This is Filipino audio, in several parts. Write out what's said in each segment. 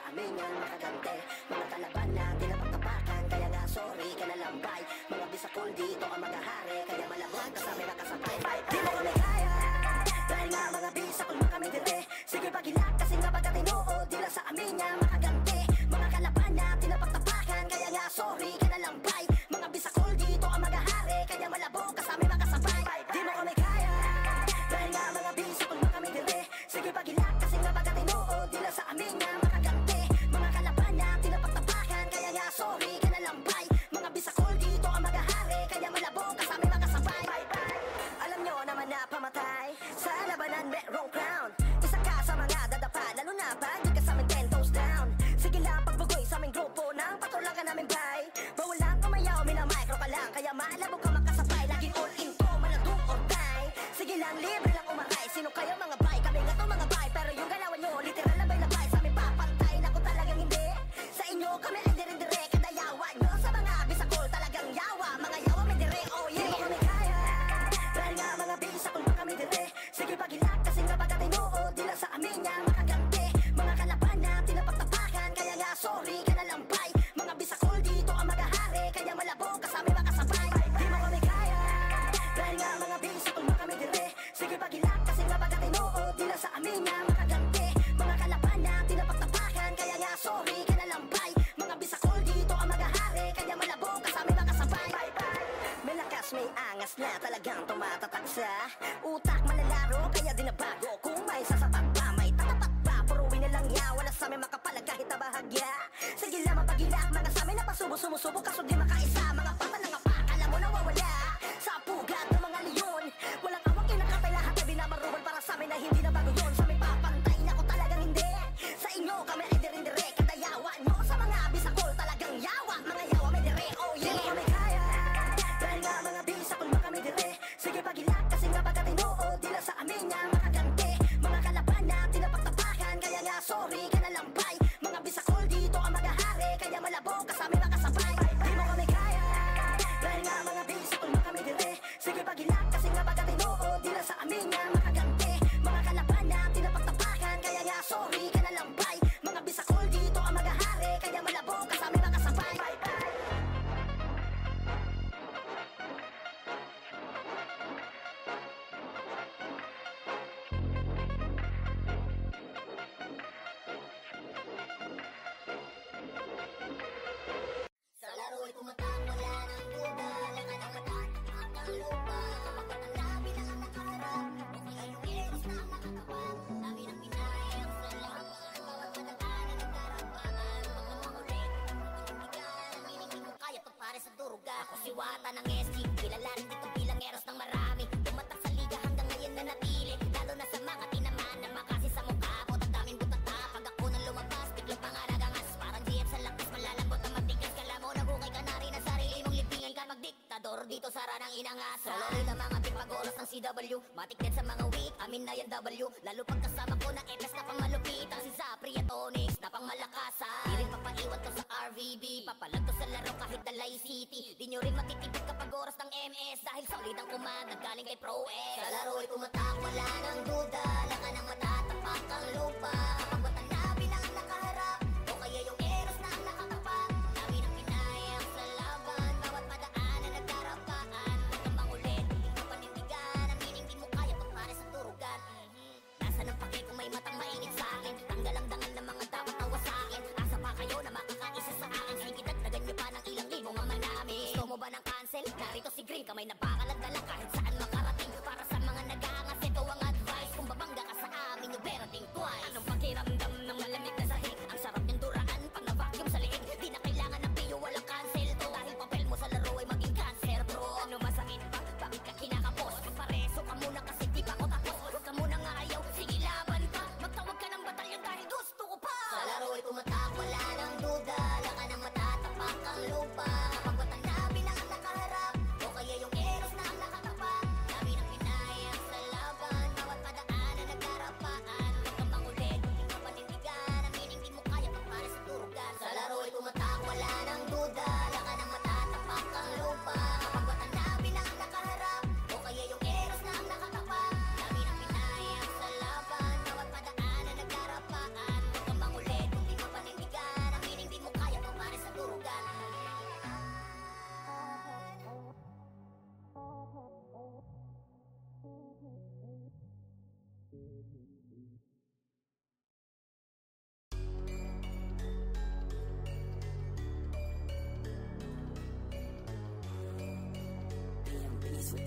amin yan makaganti. Mga kalaban na tinapagtapakan, kaya nga sorry ka na lambay. Mga bisakol dito ang magahari, kaya malabot ka sa may makasabay. Di mo kami kaya, dahil nga mga bisakol makami dire. Sige pagilak kasi nga pagkatinuod, di lang sa amin yan makaganti. Mga kalaban na tinapagtapakan, kaya nga sorry ka na lambay. Mga bisakol dito ang magahari, kaya malabot ka sa may makasabay. Di mo kami kaya, dahil nga mga bisakol makami dire. Sige pagilak kasi nga pagkatinuod, di lang sa amin yan makaganti. Mga kalaban na tinapagtapakan, kaya nga sorry ka na lambay. Mga bisakol dito ang magahari, kaya malabog ka sa may makasabay. Alam nyo naman na pamatay sa labanan merong crown. Isa ka sa mga dadapa, lalo na pag di ka sa amin 10 toes down. Sige lang pagbugoy sa aming grupo ng patulang ka namin bay. Bawal lang kumayaw, minamicro ka lang, kaya maalabog ka makasabay. Laging all in to, maladong or die. Sige lang, libre lang umaray. Sino kayo mga bay? Kami nga to mga bay. Pero yung galawan nyo, literal labay-labay. Sa amin papantay, naku talagang hindi. Sa inyo kami ay dire-dire, kadayawan nyo sa mga bisakol talagang yawa. Mga yawa may dire, oh yeah. Di mo kami kaya, dahil nga mga bisakol pa kami dire. Sige pagilak kasi nga pagkatinuod, di lang sa amin yan makaganti. Mga kalaban na tinapagtapakan, kaya nga sorry ka na lambay. Mga bisakol dito ang magahari, kaya malabog ka sa amin makasabay. Di mo kami kaya, dahil nga mga bisakol pa kami dire. Sige pagilak kasi nga pagkatinuod, di lang sa amin yan makaganti. Mga kalaban na tinapagtapakan, kaya nga sorry ka na lambay. Mga bisakol dito ang magahari, kaya malabog ka sa amin makasabay. May lakas, may angas na talagang tumatatak sa utak malalaro, kaya di na bago. Kung may sasapat pa, may tatapat pa. Puruin na lang yan, wala sa amin makapalag kahit na bahagya. Sige lang mapagilak, mga sa amin na pasubo-sumusubo, kaso di makaisa. Mga pata ng apak, alam mo nawawala sa pugat ng mga leon. Walang awak kinakatay, lahat ay binamaruan para sa amin na hindi na bago yun. Sa amin papantay, naku talagang hindi. Sa inyo kami ay dire-dire, kadayawa nyo sa mga bisakol talagang yawa. Mga yawa may dire, oh yeah. Di mo kami kaya, dahil nga mga bisakol makami dire. Sige pagilak kasi nga pagkatinuod, di lang sa amin yan makaganti. Mga kalaban na tinapagtapakan, kaya nga sorry ka na lambay. Mga bisakol dito ang magahari, kaya malabog ka sa amin makasabay. Di mo kami kaya, dahil nga mga bisakol makami dire. Sige pagilak kasi nga pagkatinuod, di lang sa amin yan makaganti. Mga kalaban na tinapagtapakan, kaya nga sorry ka na lambay. Mga bisakol dito ang magahari, kaya malabog ka sa amin makasabay. Sa laro'y tumatak, wala nang duda. Laka ng matatak ang lupa. Kapag ang labi na ang nakaharap, o kaya yung eros na ang nakakawal. Amin ang pinayang sa laban. Bawat madaanan ng karapangan. Pagmamakulit, pagtindigan. Aminin di ko kaya pagpare sa duruga. Ako si Wata ng SG, kilala rin dito bilang eros ng marami. Tumatak sa liga hanggang ngayon na natili. Lalo na sa mga tinamaan na makasi sa mukha ko. Tandaming butata, pag ako nang lumabas, biglang pangaragangas. Parang GF sa lakas, malalambot na matigas. Kala mo nabukay ka na rin ang sarili mong libingan ka magdiktador dito sa ranang inangas. Sa laro ng mga pagpagoros ng CW, matik din sa mga weak, amin na yan W. Lalo pag kasama ko na MS na pang malupitan, si Zapri at Onyx na pang malakasan. Di rin papaiwan to sa RVB, papalag to sa laro kahit Dalay City. Di nyo rin matitipid kapag oras ng MS, dahil solid ang command galing kay Pro X. Sa laro'y tumatak, wala nang duda. Laka ng matatapak ang lupa. Kapag batang labi na ang nakaharap, o kaya yung eros na ang nakatapat. Namin ang pinayang sa laban, bawat madaanan nagkarapaan. Huwag kang mangulit, hindi ka panindigan. Aminin di mo kaya pagpare sa turugan. Nasa ng pake kung may matang mainit sa akin. Tanggal ang dangal ng mga dapat tawa sa akin. Asa pa kayo na makakaisa sa akin. Sige dagdagan nyo pa ng ilang libong mga namin. Gusto mo ba ng cancel? Narito si Green, kamay na bakalag-dala kahit saan makarating. Para sa mga nag-aangas, ito ang advice. Kung babangga ka sa amin, you better think twice. Anong pakiramdam ng malamig na sahig? Ang sarap niyong duraan pag na-vacuum sa liig. Di na kailangan ng piyo, walang cancel to. Dahil papel mo sa laro ay maging cancer, bro. Ano masakit pa? Bakit ka kinakapos? Pareso ka muna kasi di pa ako tapos. Huwag ka muna nga ayaw, sige laban ka. Magtawag ka ng batalyon dahil gusto ko pa. Sa laro ay tumatak, wala nang duda. Laka ng matatapak ang lupa. Kapag batang labi na ang nakaharap, o kaya yung eros na ang nakatapat. Namin ang pinayang sa laban, bawat padaanan nagkarapaan. Huwag kang mangulit, Pagdaanin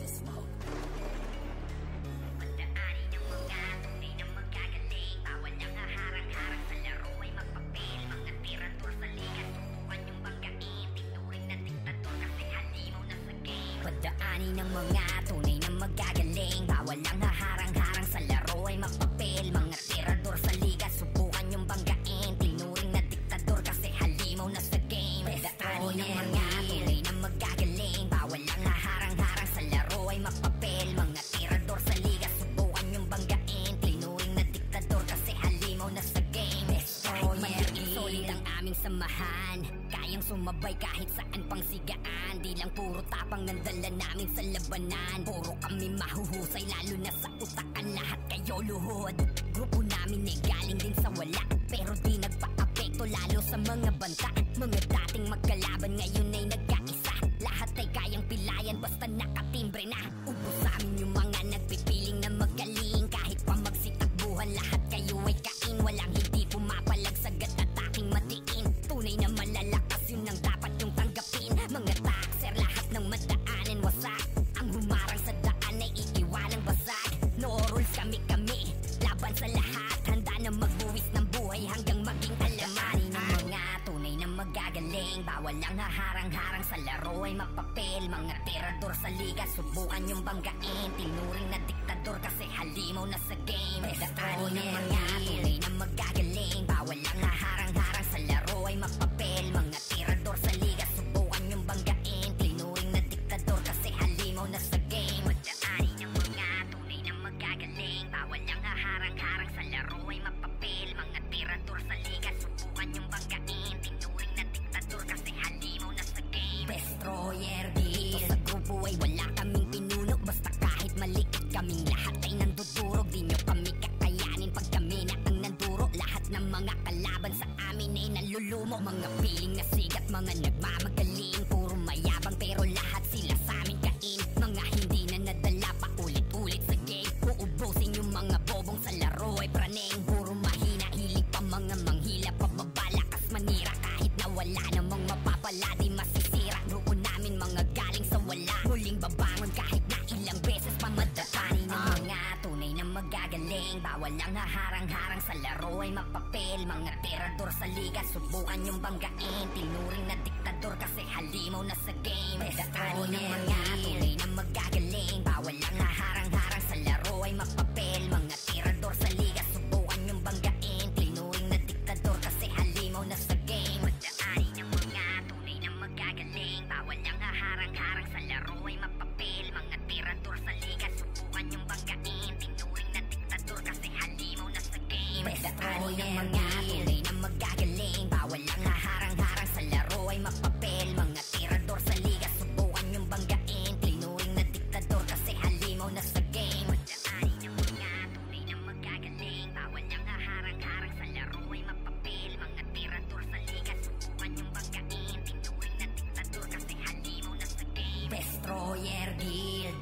ng mga tunay na magagaling, bawal ang haharang-harang sa laro ay magpapel. Mga tirador sa liga, subukan yung banggain. Tinuring na diktador kasi halimaw na sa game. Pagdaanin ng mga tunay na magagaling, bawal ang haharang-harang sa laro ay magpapel. Mga tirador sa liga, subukan yung banggain. Tinuring na diktador kasi halimaw na sa game. Pagdaanin ng mga tunay na magagaling, bawal ang haharang-harang sa laro ay magpapel. Mga tirador sa liga, subukan yung banggain. Tinuring na diktador kasi halimaw na sa game. Kahit maliit solid ang aming samahan, kayang sumabay kahit saan pang sigaan. Di lang puro tapang ang dala namin sa labanan. Puro kami mahuhusay lalo na sa utakan. Lahat kayo luhod, grupo namin ay galing din sa wala, pero di nagpa-apekto lalo sa mga banta. Mga dating magkalaban ngayon ay nagkaisa. Lahat ay kayang pilayan basta nakatimbre na. Ubos sa amin yung mga nagpipiling na magaling. Kahit pa magsitakbuhan lahat kayo ay kain. Walang hindi pumapalag sa gat-ataking matiin. Tunay na malalakas yun ang dapat yung tanggapin. Mga taxer lahat ng madaanan wasak. Ang humarang sa daan ay iiwanang basag. No rules kami-kami, laban sa lahat. Handa na magbuwis ng buhay hanggang maging alamanin ng mga tunay na magagaling. Bawal ang haharang-harang sa laro ay magpapel. Mga tirador sa liga, subukan yung banggain. Tinuring na diktador kasi halimaw na sa game. Pagdaanin ng mga tunay na magagaling, bawal ang haharang-harang sa laro ay magpapel. Mga tirador sa liga, subukan yung banggain. Tinuring na diktador kasi halimaw na sa game. Pagdaanin ng mga tunay na magagaling, bawal ang haharang-harang sa laro ay magpapel. Mga tirador sa liga, subukan yung banggain. Tinuring na diktador kasi halimaw na sa game. Destroyer Guild, sa grupo ay wala kaming pinuno. Basta kahit maliit kaming lahat ay nandudurog. Di nyo kami kakayanin pag kami na ang nanduro. Lahat ng mga kalaban sa amin ay nalulumo. Mga piling na sigat, mga nagmamagaling. Puro mayabang pero lahat sila sa amin kain. Mga hindi na nadala pa ulit-ulit sa game. Uubusin yung mga bobong sa laro ay praneng. Puro mahina, hilig pa mga manghila. Pababalakas manira kahit na wala namang mapapala. Di masisira grupo namin mga galing sa wala. Muling babangon kahit na ilang beses pa madaanin ng mga tunay na magagaling. Bawal ang haharang-harang sa laro ay magpapel. Mga tirador sa liga, subukan yung banggain. Tinuring na diktador kasi halimaw na sa game. Pagdaanin ng mga tunay na magagaling, bawal ang haharang-harang sa laro ay magpapel. Mga tirador sa liga, subukan yung banggain. Tinuring na diktador kasi halimaw na sa game. Pagdaanin ng mga tunay na magagaling, bawal ang haharang-harang sa laro ay magpapel. Mga tirador sa liga, subukan yung banggain. Tinuring na diktador kasi halimaw na sa game. Pagdaanin ng mga tunay na magagaling, bawal ang haharang-harang sa laro ay magpapel. Mga tirador sa liga, subukan yung banggain. Tinuring na diktador kasi halimaw na sa game. Pagdaanin ng mga tunay na magagaling, bawal ang haharang-harang sa laro ay magpapel. Mga tirador sa liga, subukan yung banggain. Tinuring na diktador kasi halimaw na sa game. Destroyer Guild.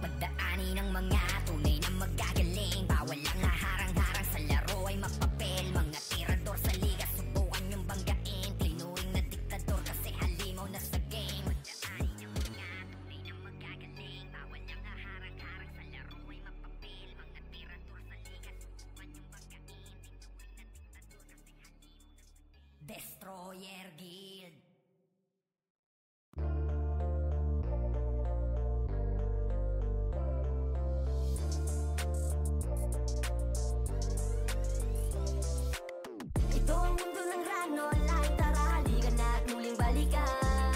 Pagdaanin ng mga tunay na magagaling, bawal ang haharang-harang sa laro ay magpapel. Mga tirador sa liga, subukan yung banggain. Tinuring na diktador kasi halimaw na sa game. Pagdaanin ng mga tunay na magagaling, bawal ang haharang-harang sa laro ay magpapel. Mga tirador sa liga, subukan yung banggain. Tinuring na diktador kasi halimaw na sa game. Destroyer Guild. Ito ang mundo ng rano, lahat tara, halika na at muling balikan.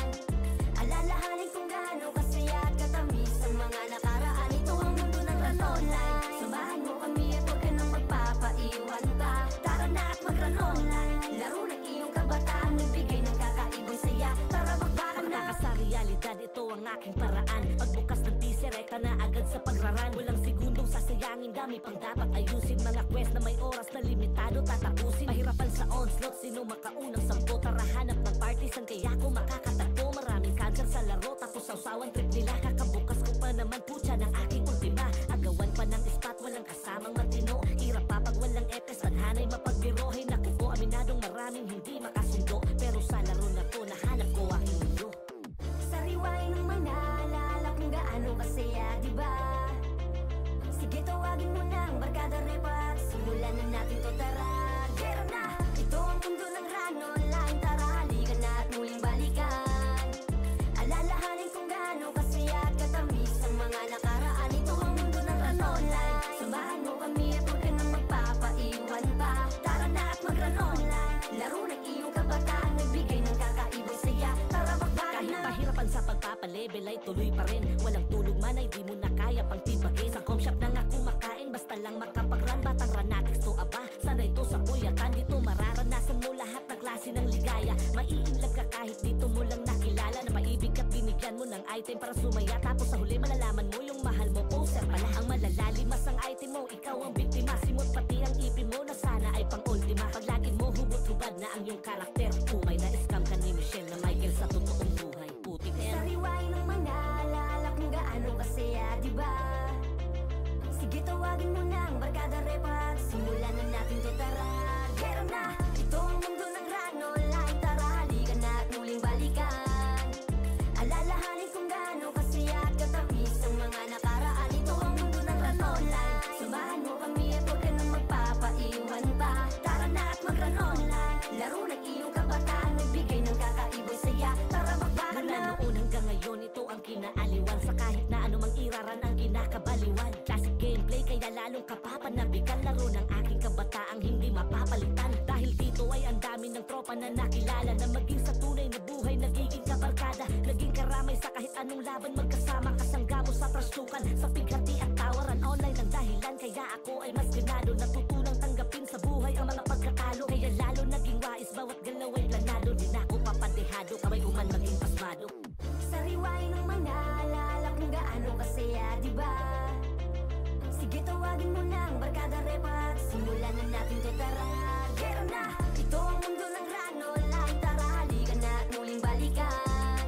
Alalahanin kung gaano kasaya at katamis sa mga nakaraan. Ito ang mundo ng ranonline, samahan mo kami at huwag ka nang magpapaiwan pa. Tara na at mag-ranonline, laro ng iyong kabataan, nagbigay ng kakaibang saya. Tara magbakan na. Sa realidad, ito ang aking paraan. Pagbukas ng teaser, ka na agad sa pagraran. Walang segundong sasayangin, dami pang dapat ayusin. Mga quest na may oras na limitado tatapusin. Mahirapan sa onslaught, sino makaunang sampo? Tara hanap ng partisan, kaya ko makakatagpo. Maraming cancer sa laro, tapos sausawan trip nila. Kakabukas ko pa naman putya ng aking ultima. Agawan pa ng spot, walang kasamang matino. Hirap pa pag walang epes, Sana'y mapagbirohin ako ko. Aminadong maraming hindi makasundo, pero sa laro na to nahanap ko aking mundo. Sariwain ng mga alala kung gaano kasaya, diba? Sige, tawagin mo na ang barkada repat. Simulan na natin to, tara. Gera na! Ito ang mundo ng Run Online. Tara, halika na at muling balikan. Alalahanin kung gaano kasaya at katamis ang mga nakaraan. Ito ang mundo ng Run Online. Samahan mo kami at huwag ka nang magpapaiwan pa. Tara na at mag-Run Online. Laro ng iyong kabataan, nagbigay ng kakaibang saya. Tara, bakbakan na! Kahit pahirapan sa pagpapalevel ay tuloy pa rin. Walang tulog man ay di mo na kaya pang tibagin. Sa com shop na nga kumakain, basta lang makapag-run. Batang Ranatics to aba, sana ito sa puyatan. Dito mararanasan mo lahat ng klase ng ligaya. Maiinlag ka kahit dito mo lang nakilala. Napaibig ka, binigyan mo ng item para sumaya. Tapos sa huli malalaman mo yung mahal mo, poser pala. Ang malalalim ang item mo, ikaw ang biktima. Simot pati ang ipin mo na sana ay pang-ultima. Paglagin mo hubot-hubad na ang iyong karakter. Umay na scam ka ni Michelle na Michael sa totoong buhay. Putik na yan. Sariwain ng mga alala kung gaano kasaya, diba? Sige, tawagin mo na ang barkada repat. Simulan na natin to, tara. Gera na! Ito ang mundo ng Run Online. Tara, halika na at muling balikan. Alalahanin kung gaano kasaya at katamis ang mga nakaraan. Ito ang mundo ng Run Online. Samahan mo kami at huwag ka nang magpapaiwan pa. Tara na at mag-Run Online. Laro ng iyong kabataan, nagbigay ng kakaibang saya. Tara, bakbakan na! Mula noon hanggang ngayon, ito ang kinaaliwan. Sa kahit na anumang iraran ang kinakabaliwan. Classic gameplay, kaya lalong kapapanabikan. Laro ng aking kabataang hindi mapapalitan. Dahil dito ay ang dami ng tropa na nakilala. Na maging sa tunay na buhay, nagiging kabarkada. Naging karamay sa kahit anong laban. Magkasama kasangga mo sa trasukan. Sa pighati at tawaran, online ang dahilan. Kaya ako ay mas ganado. Natutunang tanggapin sa buhay ang mga pagkatalo. Kaya lalo naging wais, bawat galaw ay planado. Di na ako papadehado, kamay uman maging pasmado. Sariwain ng mga alala kung gaano kasaya, diba? Sige, tawagin mo na ang barkada repat. Simulan na natin to, tara. Gera na! Ito ang mundo ng Run Online. Tara, halika na at muling balikan.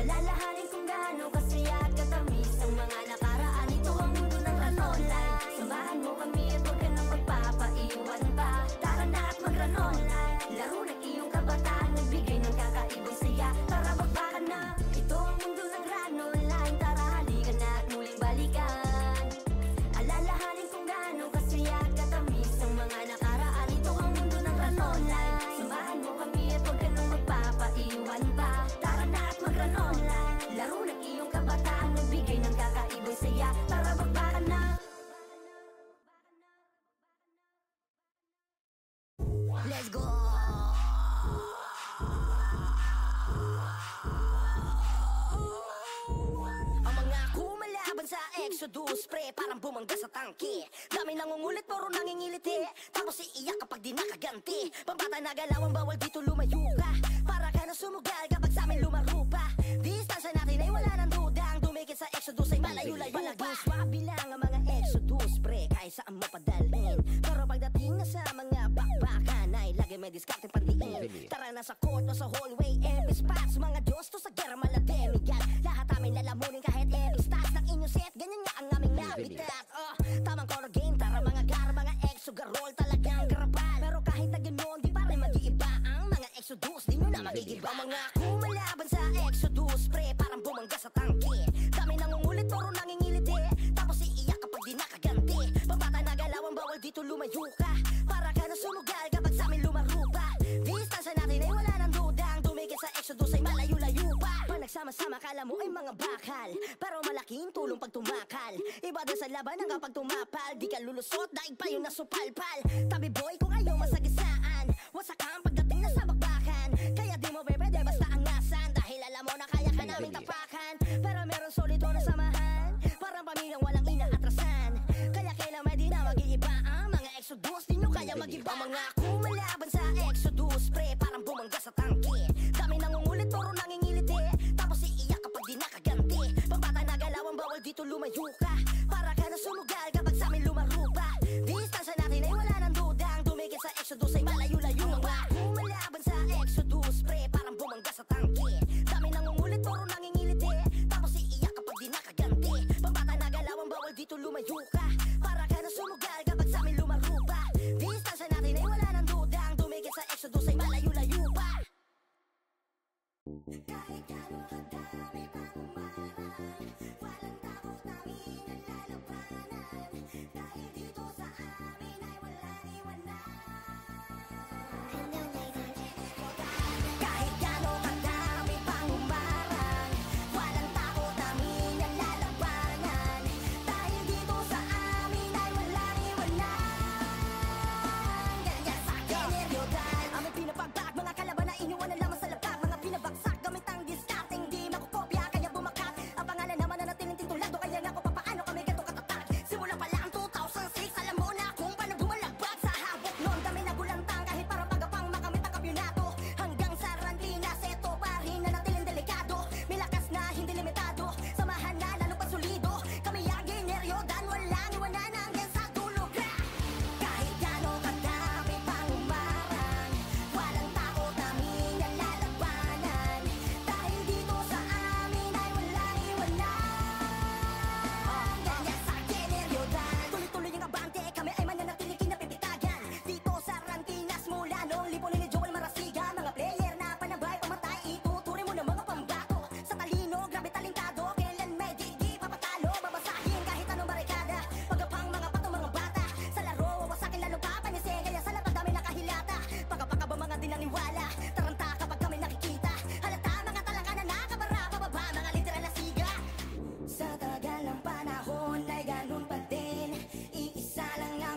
Alalahanin kung gaano kasaya at katamis ang mga nakaraan. Ito ang mundo ng Run Online. Samahan mo kami at huwag ka nang magpapaiwan pa. Tara na at mag-Run Online. Laro ng iyong kabataan, nagbigay ng kakaibang saya. Tara, bakbakan na! Ito ang mundo ng Run Online. Tara, halika na at muling balikan. Alalahanin kung gaano kasaya at katamis ang mga nakaraan. Ito ang mundo ng Run Online. Samahan mo kami at huwag ka nang magpapaiwan pa. Tara na at mag-Run Online. Laro ng iyong kabataan, nagbigay ng kakaibang saya. Tara, bakbakan na! Let's go! Ang mga kumalaban sa Exodus, pre, parang bumangga sa tangke. Dami nangungulit, puro nangingiliti. Tapos iiyak kapag di nakaganti. Pambata na galawang bawal dito lumayo ka. Para ka na sumugal kapag sa amin lumaro pa. Distansya natin ay wala ng dudang. Dumikit sa Exodus ay malayo-layo pa. Palaging swabe lang ang mga Exodus, pre, kahit saan mo padalhin. Pero pagdating na sa mga bakbakan ay lagi may diskarte pandiin. Tara na sa court o sa hallway, epic spots. Mga Diyos to sa gera malademigan. Lahat amin lalamunin kahit epic stats ng inyong set. Ganyan nga ang aming habitat. Tamang color game, tara mga gar, mga exogarol talagang garapal. Pero kahit na ganoon, di pa rin mag-iiba ang mga Exodus, di nyo na magigiba. Ang mga kumalaban sa Exodus, pre, parang bumangga sa tangke. Dami nangungulit, puro nangingiliti. Tapos iiyak kapag di nakaganti. Pambata na galawang bawal dito lumayo ka. Para ka na sumugal kapag sa amin lumaro pa. Distansya natin ay wala ng dudang. Dumikit sa Exodus ay malayo-layo pa. Pag nagsama-sama kala mo ay mga bakal, pero malaking tulong pag tumakal. Iba din sa laban ang kapag tumapal. Di ka lulusot, daig pa yung nasupalpal. Tabi boy kung ayaw masagisaan, wasak ang pagdating na sa bakbakan. Kaya di mo pwede basta angasan. Dahil alam mo na kaya ka namin tapakan. Pero meron solito na samahan, parang pamilyang walang inaatrasan. Kaya kailan may di na mag-iiba ang mga Exodus, di nyo kaya mag-iba. Ang mga kumalaban sa Exodus, pre, parang bumangga sa tangke. Dami nangungulit, puro nangingiliti. Tapos iiyak kapag di nakaganti. Pambata na galawang bawal dito lumayo ka. Para ka na sumugal kapag sa amin lumaro pa. Distansya natin ay wala ng dudang. Dumikit sa Exodus ay malayo-layo. Mga kumalaban sa Exodus, pre, parang bumangga sa tangke. Dami nangungulit, puro nangingiliti. Tapos iiyak kapag di nakaganti. Pambata na galawang bawal dito lumayo ka. Para ka na sumugal kapag sa amin lumaro pa. Distansya natin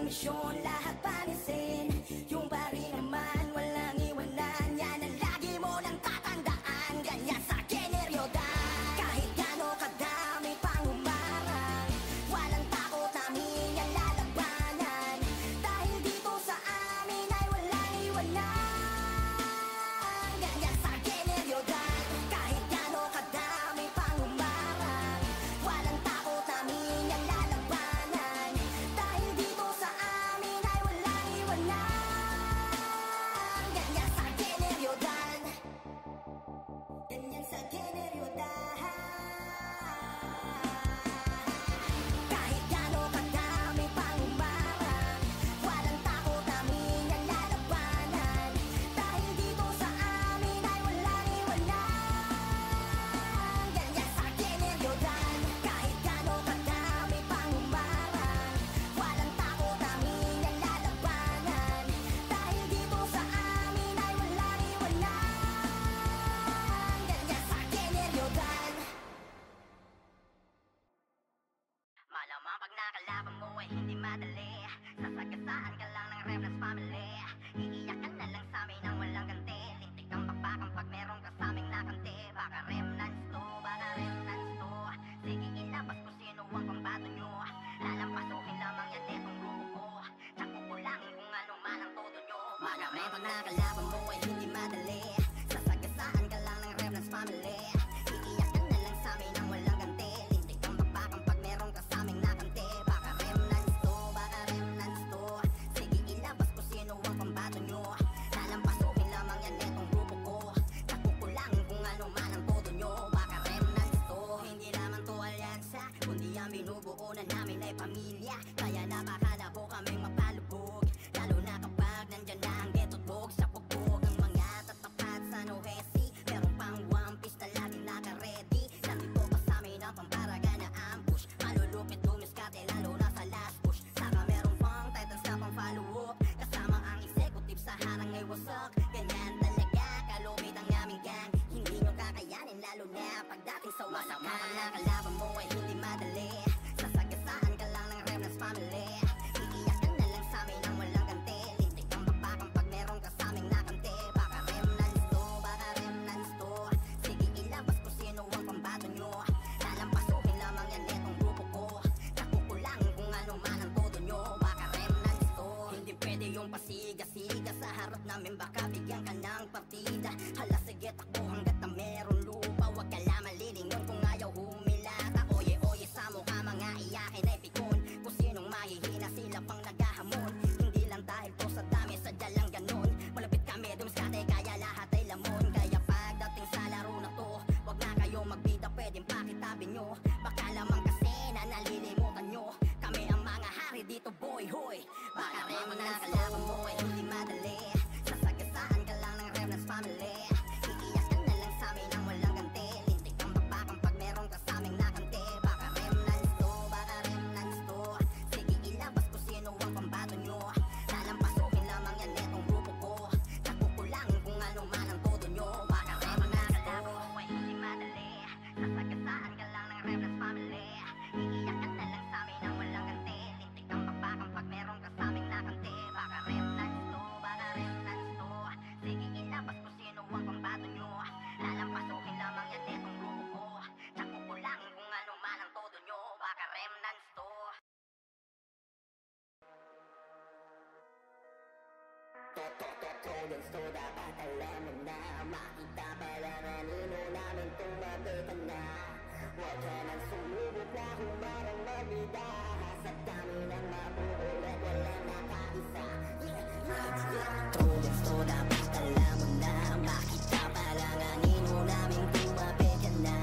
misyon, lahat panisin. Yung pari naman, walang iwanan. Yan ang lagi mo nang tatandaan. Ganyan sa generyodan. Kahit gano kadami pang umarang, walang takot namin yan lalabanan. Dahil dito sa amin ay walang iwanan. Ganyan sa generyodan. Kahit gano kadami pang umarang, walang takot namin yan lalabanan. Dahil dito sa amin ay walang iwanan. Ganyan sa generyodan. Ganyan sa generyodan. Kahit gano kadami pang umarang, walang takot namin yan lalabanan. Dahil dito sa amin ay walang iwanan. Ganyan sa generyodan. Kahit gano kadami pang umarang, walang takot namin yan lalabanan. Dahil dito sa amin ay walang iwanan. Ganyan sa generyodan. Malamang pag nakalaban mo ay hindi madali. Sasagasaan ka lang ng Remnants family. Iiyak ka na lang sa amin nang walang ganti. Lintik kang bakbakang pag meron ka sa aming nakanti. Baka Remnants to, baka Remnants to. Sige ilabas kung sino ang pambato nyo. Lalampasuhin lamang yan etong grupo ko. Tsaka kulangin kung ano man ang todo nyo. Malamang pag nakalaban mo ay hindi madali. Sasagasaan ka lang ng Remnants family. Iiyak ka na lang sa amin nang walang ganti. Lintik kang bakbakang pag meron ka sa aming nakanti. Baka Remnants to, baka Remnants to. Sige ilabas kung sino ang pambato nyo. Lalampasuhin lamang yan etong grupo ko. Tsaka kulangin kung ano man ang todo nyo. Baka Remnants to, hindi lamang to alyansa, kundi ang binubuo na namin ay pamilya. Kaya napakala po kaming mapalubog, lalo na kapag nandyan na ang ghetto't bog. Sa pugbog ang mga tatapat sa Nohesi, meron pang One Piece na laging naka-ready. Nandito pa sa amin ang pamparaga na ambush. Malulupit dumiskate lalo na sa last push. Saka meron pang titans na pang follow up, kasama ang executive sa harang ay wasak. Ganyan talaga kalupit ang aming gang. Hindi nyo kakayanin lalo na pagdating sa wasak. Malamang nakalaban mo ay hindi madali. Sasagasaan ka lang ng Remnants family. Iiyak ka na lang sa amin nang walang ganti. Lintik kang bakbakang pag meron ka sa aming nakanti. Baka Remnants to, baka Remnants to. Sige ilabas kung sino ang pambato nyo. Lalampasuhin lamang yan etong grupo ko. Nakukulangin kung ano man ang todo nyo. Baka Remnants to. Hindi pwede yung pasiga-siga sa harap namin, baka bigyan ka ng partida. Hala sige takbo hanggat na meron lupa. Huwag ka lang malilingon kung ayaw humilata. Oye-oye sa mukha mga iyakin ay pikon. Kung sinong mahihina sila pang naghahamon. Hindi lang dahil to sa dami, sadya lang ganon. Malapit kami dumiskate kaya lahat ay lamon. Kaya pagdating sa laro na to, wag na kayo magbida, pwedeng pakitabi nyo. Baka lamang kasi na nalilimutan nyo, kami ang mga hari dito boy hoy. Baka rin nakalaban mo ay hindi madali. Sasagasaan ka lang ng Remnants family. Iiyak ka na lang sa amin nang walang ganti. Lintik kang bakbakang pag meron ka sa aming nakanti. Baka Remnants to, baka Remnants to. Sige ilabas kung sino ang pambato nyo. Lalampasuhin lamang yan etong grupo ko. Nakukulangin kung ano man ang todo nyo. Baka Remnants to, ay hindi madali. Sasagasaan ka lang ng Remnants family. Iiyak ka na lang sa amin nang walang ganti. Lintik kang bakbakang pag meron ka sa aming nakanti. Baka Remnants to, baka Remnants to. Sige ilabas kung sino ang pambato nyo. Lalampasuhin lamang yan etong grupo ko. Nakukulangin kung ano man ang todo nyo. Baka Remnants to. Totoo gusto dapat alam mo na. Makita pala kanino namin tumabi ka na. Huwag ka nang sumubok na humarang magbida. Sa dami ng mabuulit walang nakaisa. Totoo gusto dapat alam mo na. Makita pala kanino namin tumabi ka na.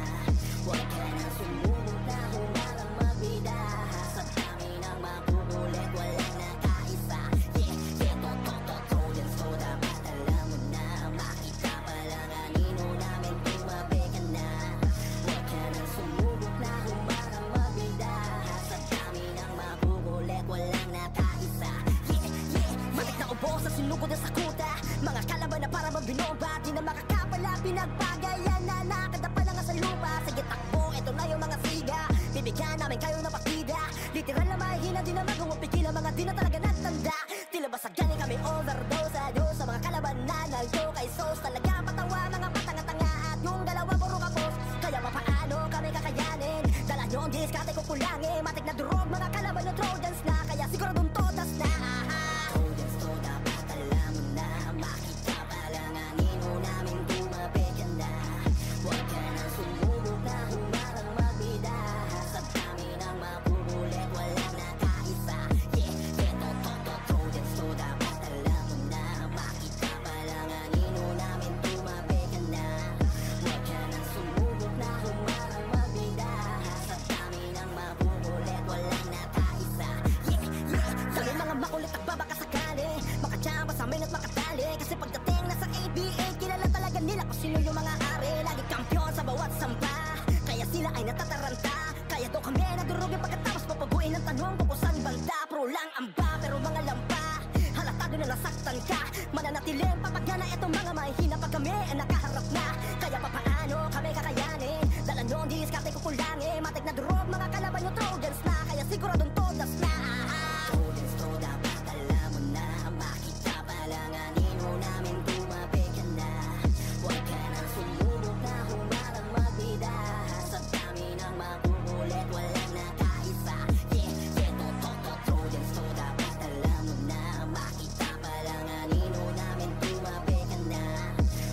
Huwag ka nang sumubok na humarang magbida. Sa dami ng mabuulit walang nakaisa. Totoo gusto dapat alam mo na. Makita pala kanino namin tumabi ka na. Huwag ka nang sumubok na humarang magbida. Sa dami ng mabuulit walang nakaisa. Matik na ubo sa sinugod na sakuta. Mga kalaban na para mabinomba. Di na makakapala pinagpagayan na nakadapa na nga sa lupa. Sige takbo, eto na yung mga siga. Bibigyan namin kayo ng partida. Literal na mahihina, di na magawang pigil ang mga di na talaga natin may overdose adios sa mga kalabanan. Naldo kay Sos talaga patawa, mga patanga-tanga at yung dalawa puro kapos. Kaya papaano kami kakayanin? Dala nyo ang diskate ko kulangin. Matik na durog mga kalaban yung Trojans na, kaya siguradong todas na. Trojans to dapat alam mo na, makita pa lang ang ino namin tumabi ka na. Huwag ka nang sumubok na humarang magbida, sa dami ng mabubulit walang nakaisa. Trojans to dapat alam mo na, makita pa lang ang ino namin tumabi ka na. Huwag ka nang sumubok na humarang magbida, sa dami ng mabubulit walang nakaisa. Sabi mga makulit at babaka sakali, makachamba sa amin at makatali. Kasi pagdating na sa ABA, kilala talaga nila kung sino yung mga ari. Lagi kampiyon sa bawat sampa, kaya sila ay natataranta. Kaya daw kami nadurugin pagkatapos papaguin ng tanong kung saan banda. Pro lang amba, pero mga lampa, halatado na nasaktan ka. Mananatiling papagana itong mga mahihina pag kami ay nakaharap na. Kaya papaano kami kakayanin? Dala nyo ang diskarte ko kulangin. Matik na durog mga kalaban yung Trojans na, kaya siguradong todas na. Trojans to dapat alam mo na, makita pa lang ang ino namin tumabi ka na. Huwag ka nang sumubok na humarang magbida, sa dami ng mabubulit walang nakaisa. Trojans to dapat alam mo na, makita pa lang ang ino namin tumabi ka na.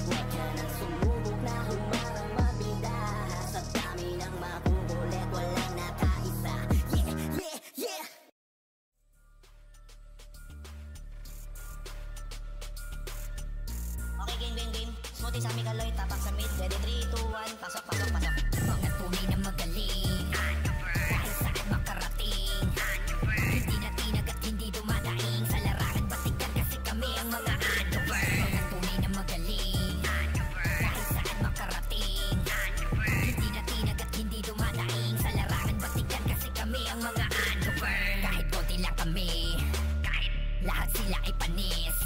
Huwag ka nang sumubok na humarang magbida, sa dami ng mabubulit walang nakaisa. Okay, game. Smoothie sa Migaloy, tapak sa mid. Ready, 3, 2, 1, pasok. Mga tunay na magaling, kahit saan makarating. Hindi na tinag at hindi dumadaing, sa larangan batikan kasi kami ang mga underwear. Mga tunay na magaling, kahit saan makarating. Hindi na tinag at hindi dumadaing, sa larangan batikan kasi kami ang mga underwear. Kahit konti lang kami, kahit lahat sila ay panis,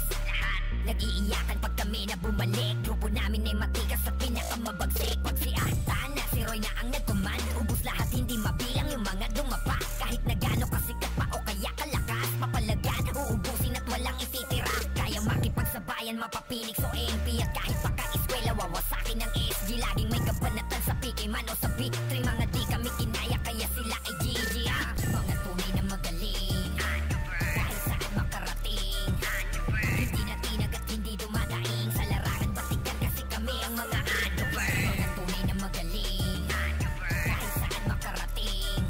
nag-iiyakan pag kami na bumalik. Grupo namin ay matikas at pinakamabagsik. Pag si Ahtan na si Roy na ang nagkuman, ubus lahat hindi mabilang yung mga dumapa. Kahit na gano'ng kasikat pa o kaya kalakas, papalagan, uubusin at walang ititira. Kaya makipagsabayan, mapapinig so MP. At kahit pa ka-eskwela, wawasakin ng SG. Laging may kabanatan sa PK man o sa P3. Mga di kami kinaya kaya sila ay GG. Mga tunay na magaling, kahit saan makarating. Hindi na tinag at hindi dumadaing, sa larangan batikan kasi kami ang mga underwear. Mga tunay na magaling, kahit saan makarating.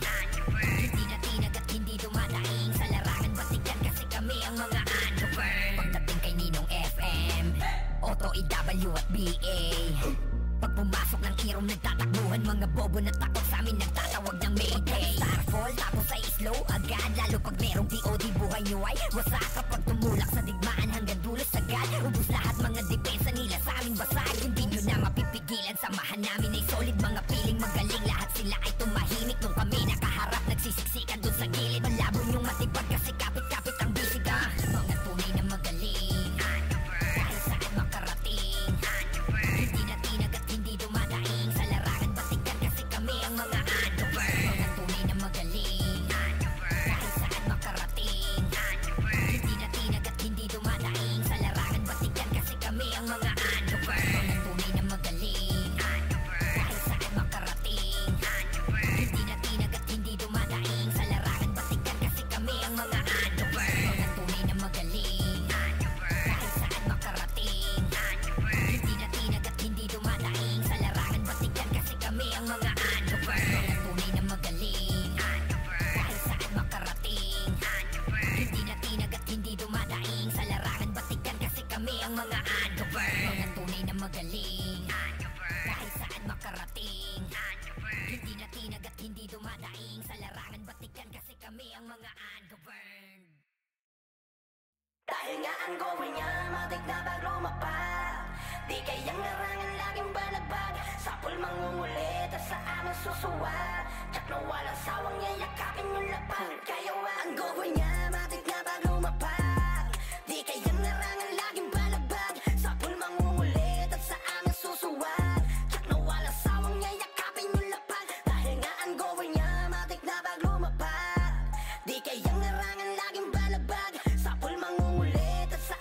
Hindi na tinag at hindi dumadaing, sa larangan batikan kasi kami ang mga underwear. Pagdating kay Ninong FM, Otto, EW at BA, pag pumasok ng irom nagtatakbuhan, mga bobo na takot sa amin nagtatawag ng Mayday. Starfall tapos ay slow agad, lalo pag merong DOD buhay nyo ay wasak. Kapag tumulak sa digmaan hanggang dulo sagad, ubus lahat mga depensa nila sa aming basag. Hindi nyo na mapipigilan, samahan namin ay solid. Mga piling magaling, lahat sila ay tumahimik. Nung kami nakaharap, nagsisiksikan dun sa gilid. Malabo nyong matipag kasi kapit-kapit ang bisiga. Mga tunay na magaling, kahit saan makarating. Hindi na tinag at hindi dumadaing, sa larangan batikan kasi kami ang mga underwear. Mga tunay na magaling, kahit saan makarating. Hindi na tinag at hindi dumadaing, sa larangan batikan kasi kami ang mga underwear. Mga tunay na magaling, kahit saan makarating. Hindi na tinag at hindi dumadaing, sa larangan batikan kasi kami ang mga underwear. Mga tunay na magaling, kahit saan makarating. Hindi na tinag at hindi dumadaing, sa larangan batikan kasi kami ang mga underwear. Mga tunay na magaling, kahit saan makarating. Hindi na tinag at hindi dumadaing, sa larangan batikan kasi kami ang mga underwear. Mga tunay na magaling, kahit saan makarating. Hindi na tinag at hindi dumadaing, sa larangan batikan kasi kami ang mga underwear. Dahil nga ang gawin niya, matik na bag lumapag. Di kayang larangan laging balagbag, sapul mangungulit at sa aming susuwat. Tsak na walang sawang yayakapin yung lapag. Kaya ang gawin niya, matik na bag lumapag. Di kayang larangan laging balagbag, sapul mangungulit at sa aming susuwat. Tsak na walang sawang yayakapin yung lapag. Dahil nga ang gawin niya, matik na bag lumapag. Di kayang larangan laging balagbag, sapul mangungulit at sa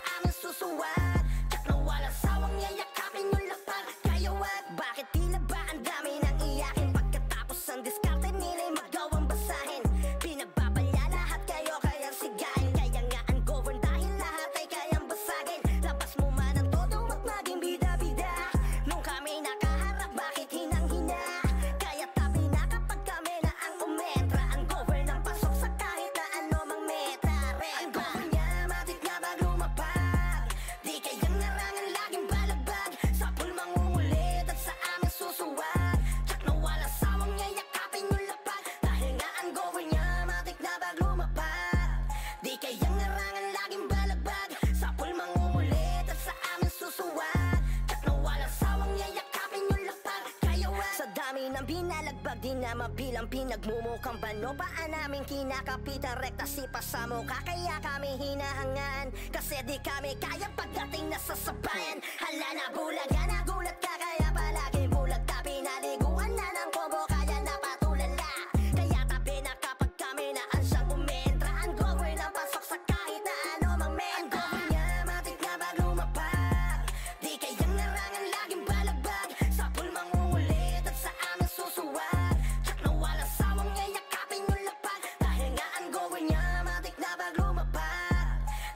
Di kayang narangan laging balagbag, sa pulmang umulit at sa aming susuwag. Tsak na wala sawang yayakapin yung lapag, dahil nga ang goal niya matik na bag lumapag. Di kayang narangan laging balagbag, sa pulmang umulit at sa aming susuwag. Tsak na wala sawang yayakapin yung lapag, kaya wag. Sa dami ng binalagbag, di na mabilang pinagmumukhang bano. Paan namin kinakapitan rekta sipa sa mukha, kaya kami hinahangaan. Kasi di kami kaya pagdating na sa sabayan. Hala na bulaga, nagulat ka kaya palagi bulag ka. Pinaliguan na ng combo kaya napatulala. Kaya tabi na kapag kami na ansyang umentra. Ang goal na pasok sa kahit na ano mang menta. Ang goal niya matik na bag lumapag, di kayang narangan laging balagbag, sa pulmang umulit at sa aming susuwag. Tsak na wala sawang yayakapin yung lapag, dahil nga ang goal niya matik na bag lumapag.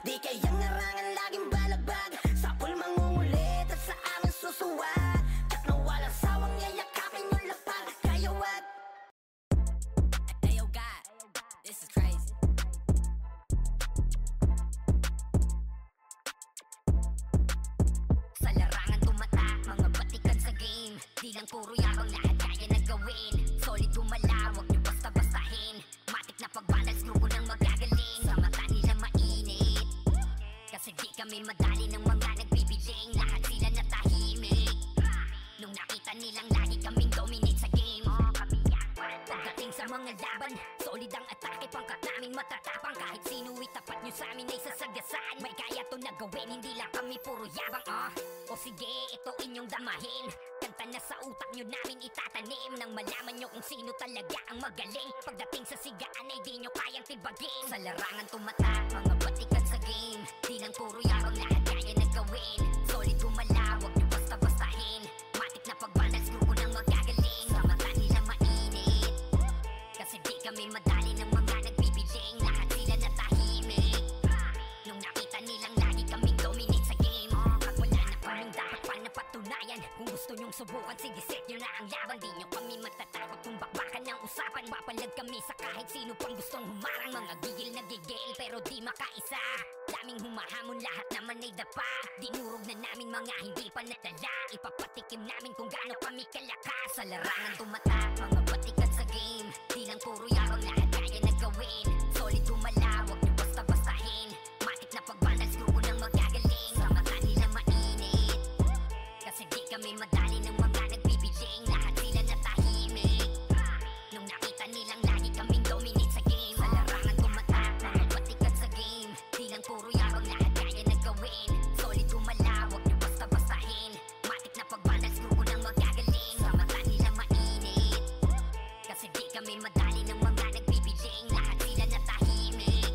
Di kayang narangan laging balagbag, sa pulmang umulit at sa aming susuwag. Tsak na wala sawang yayakapin yung lapag, kaya wag. Ayo God, this is crazy. Sa larangan tumatak, mga batikan sa game. Di lang puro yabang, lahat kaya na gawin. Solid gumala, wag niyo basta-bastahin. Matik na pagbandals, grupo ng magagaling. Sa mata nila mainit, kasi di kami madali ng mga nagbibiling. Lahat sila natahimik nung nakita nilang lagi kaming dominate sa game. Pagdating sa mga laban, solid ang atake, pangkat namin matatapang. Kahit sino itapat nyo sa amin ay sasagasaan. May kaya to na gawin, hindi lang kami puro yabang. O sige, ito inyong damahin. Kanta na sa utak nyo namin itatanim, nang malaman nyo kung sino talaga ang magaling. Pagdating sa sigaan ay di nyo kayang tibagin. Sa larangan tumatak, mga batikan sa game. Di lang puro yabang, lahat kaya na gawin. Solid gumala, wag nyo basta-bastahin. Matik na pagbandals, grupo ng magagaling. Sa mata nila mainit, kasi di kami madali ng mga nagbibiling. Lahat sila natahimik nung nakita nilang lagi kaming dominate sa game. Wala na kaming dapat pa na patunayan. Kung gusto nyong subukan, sige set nyo na ang laban. Di nyo kami matatakot kung bakbakan ng usapan. Papalag kami sa kahit sino pang gustong humarang. Mga gigil na gigil pero di makaisa. Daming humahamon, lahat naman ay dapa. Dinurog na namin mga hindi pa nadala. Ipapatikim namin kung gaano kami kalakas. Sa larangan tumatak, mga batikan sa game. Di lang puro yabang, lahat kaya na gawin. Solid gumala, wag nyo basta-bastahin. Matik na pagbandals, grupo ng magagaling. Sa mata nila mainit, kasi di kami madali ng mga nagbibiling. Lahat sila natahimik nung nakita nilang lagi kaming dominate sa game. Sa larangan tumatak, mga batikan sa game. Di lang puro yabang, lahat kaya na gawin. Solid gumala, wag nyo basta-bastahin. Matik na pagbandals, grupo ng magagaling. Sa mata nila mainit, kasi di kami madali ng mga nagbibiling. Lahat sila natahimik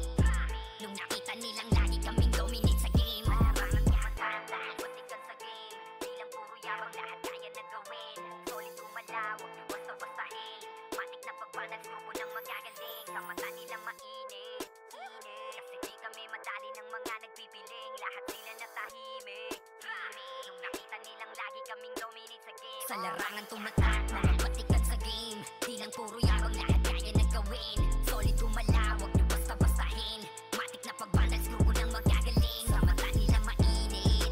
nung nakita nilang lagi kaming dominate sa game. Sa larangan tumatak, mga batikan sa game. Di lang puro yabang, lahat kaya na gawin. Solid gumala, wag nyo basta-bastahin. Matik na pagbandals, grupo ng magagaling. Sa mata nila mainit, kasi di kami madali ng mga nagbibiling. Lahat sila natahimik nung nakita nilang lagi kaming dominate sa game. Sa larangan tumatak, mga batikan sa game. Di lang puro yabang, lahat kaya na gawin. Solid gumala, wag nyo basta-bastahin. Matik na pagbandals, grupo ng magagaling. Sa mata nila mainit,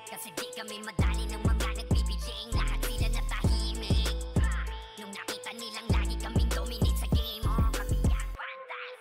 kasi di kami madali ng mga nagbibiling. Lahat sila natahimik nung nakita nilang lagi kaming dominate sa game. Kami ang bandals.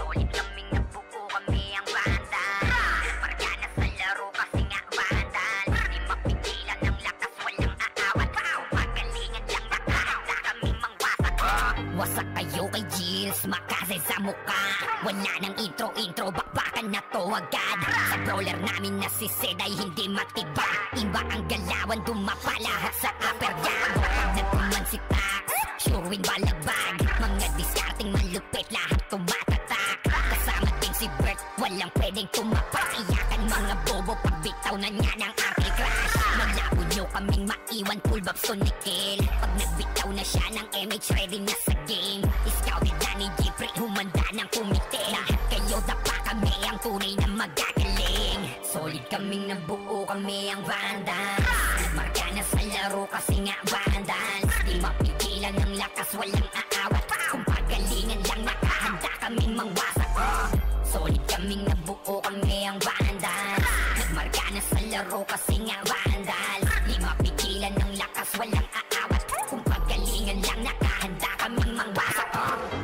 Solid kaming nabuo, kami ang bandal. Margana sa laro kasi nga bandal. Di mapigilan ng lakas, walang aawat. Pagalingan lang nakahanda kaming mangwasak. Wasak kayo kay Gilles, makase sa mukha. Wala nang intro, bakbakan na to agad. Sa brawler namin na si Sed ay hindi matiba. Iba ang galawan, dumapa lahat sa upper jab. Nagkuman si Tax, sure win balagbag. Mga discarding malupit, lahat tumatatak. Kasama din si Bert, walang pwedeng tumapak. Iyakan mga bobo, pagbitaw na niya ng arcade crash. Malabo nyo kaming maiwan, full babs to Nickel. Pag nagbitaw na siya ng MH, ready na sa game. Scouted na ni Jeffrey, humanda ng kumite. Lahat kayo dapa, kami ang tunay na magagaling. Solid kaming nabuo, kami ang vandals. Marka na sa laro kasi nga vandals. Di mapigil mapigilan ng lakas, walang aawat. Kung pagalingan lang nakahanda kaming mangwasak. Solid kaming nabuo, kami ang Vandals. Nagmarka na sa laro kasi nga Vandals. Di mapigilan ng lakas, walang aawat. Kung pagalingan lang nakahanda kaming mangwasak.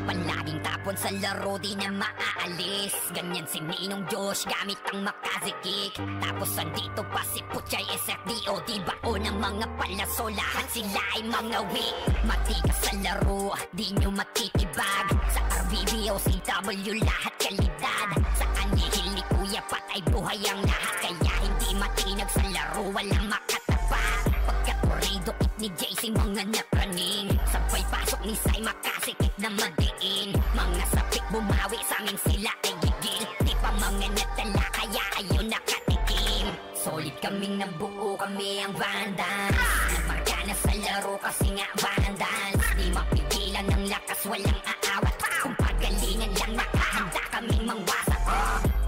Palaging tapon sa laro, di na maaalis. Ganyan si Ninong Josh, gamit ang makazikik. Tapos andito pa si Puchay SFDO. Di bao ng mga palaso, lahat sila ay mga weak. Matikas sa laro, di nyo matitibag. Sa RBBO, CW, lahat kalidad. Sa anihil ni Kuya Pat ay buhay ang lahat. Kaya hindi matinag sa laro, walang makatapat. Pagkaturido kit ni JC, mga napraning. Sabay pasok ni Sai, makasikip na madiin. Mga sapik bumawi sa amin, sila ay gigil. Di pa mga natala, kaya ayun nakatikim. Solid kaming nabuo, kami ang Vandals. Nagmarka na sa laro kasi nga Vandals. Di mapigilan ng lakas, walang aawat. Kung pagalingan lang nakahanda kaming mangwasak.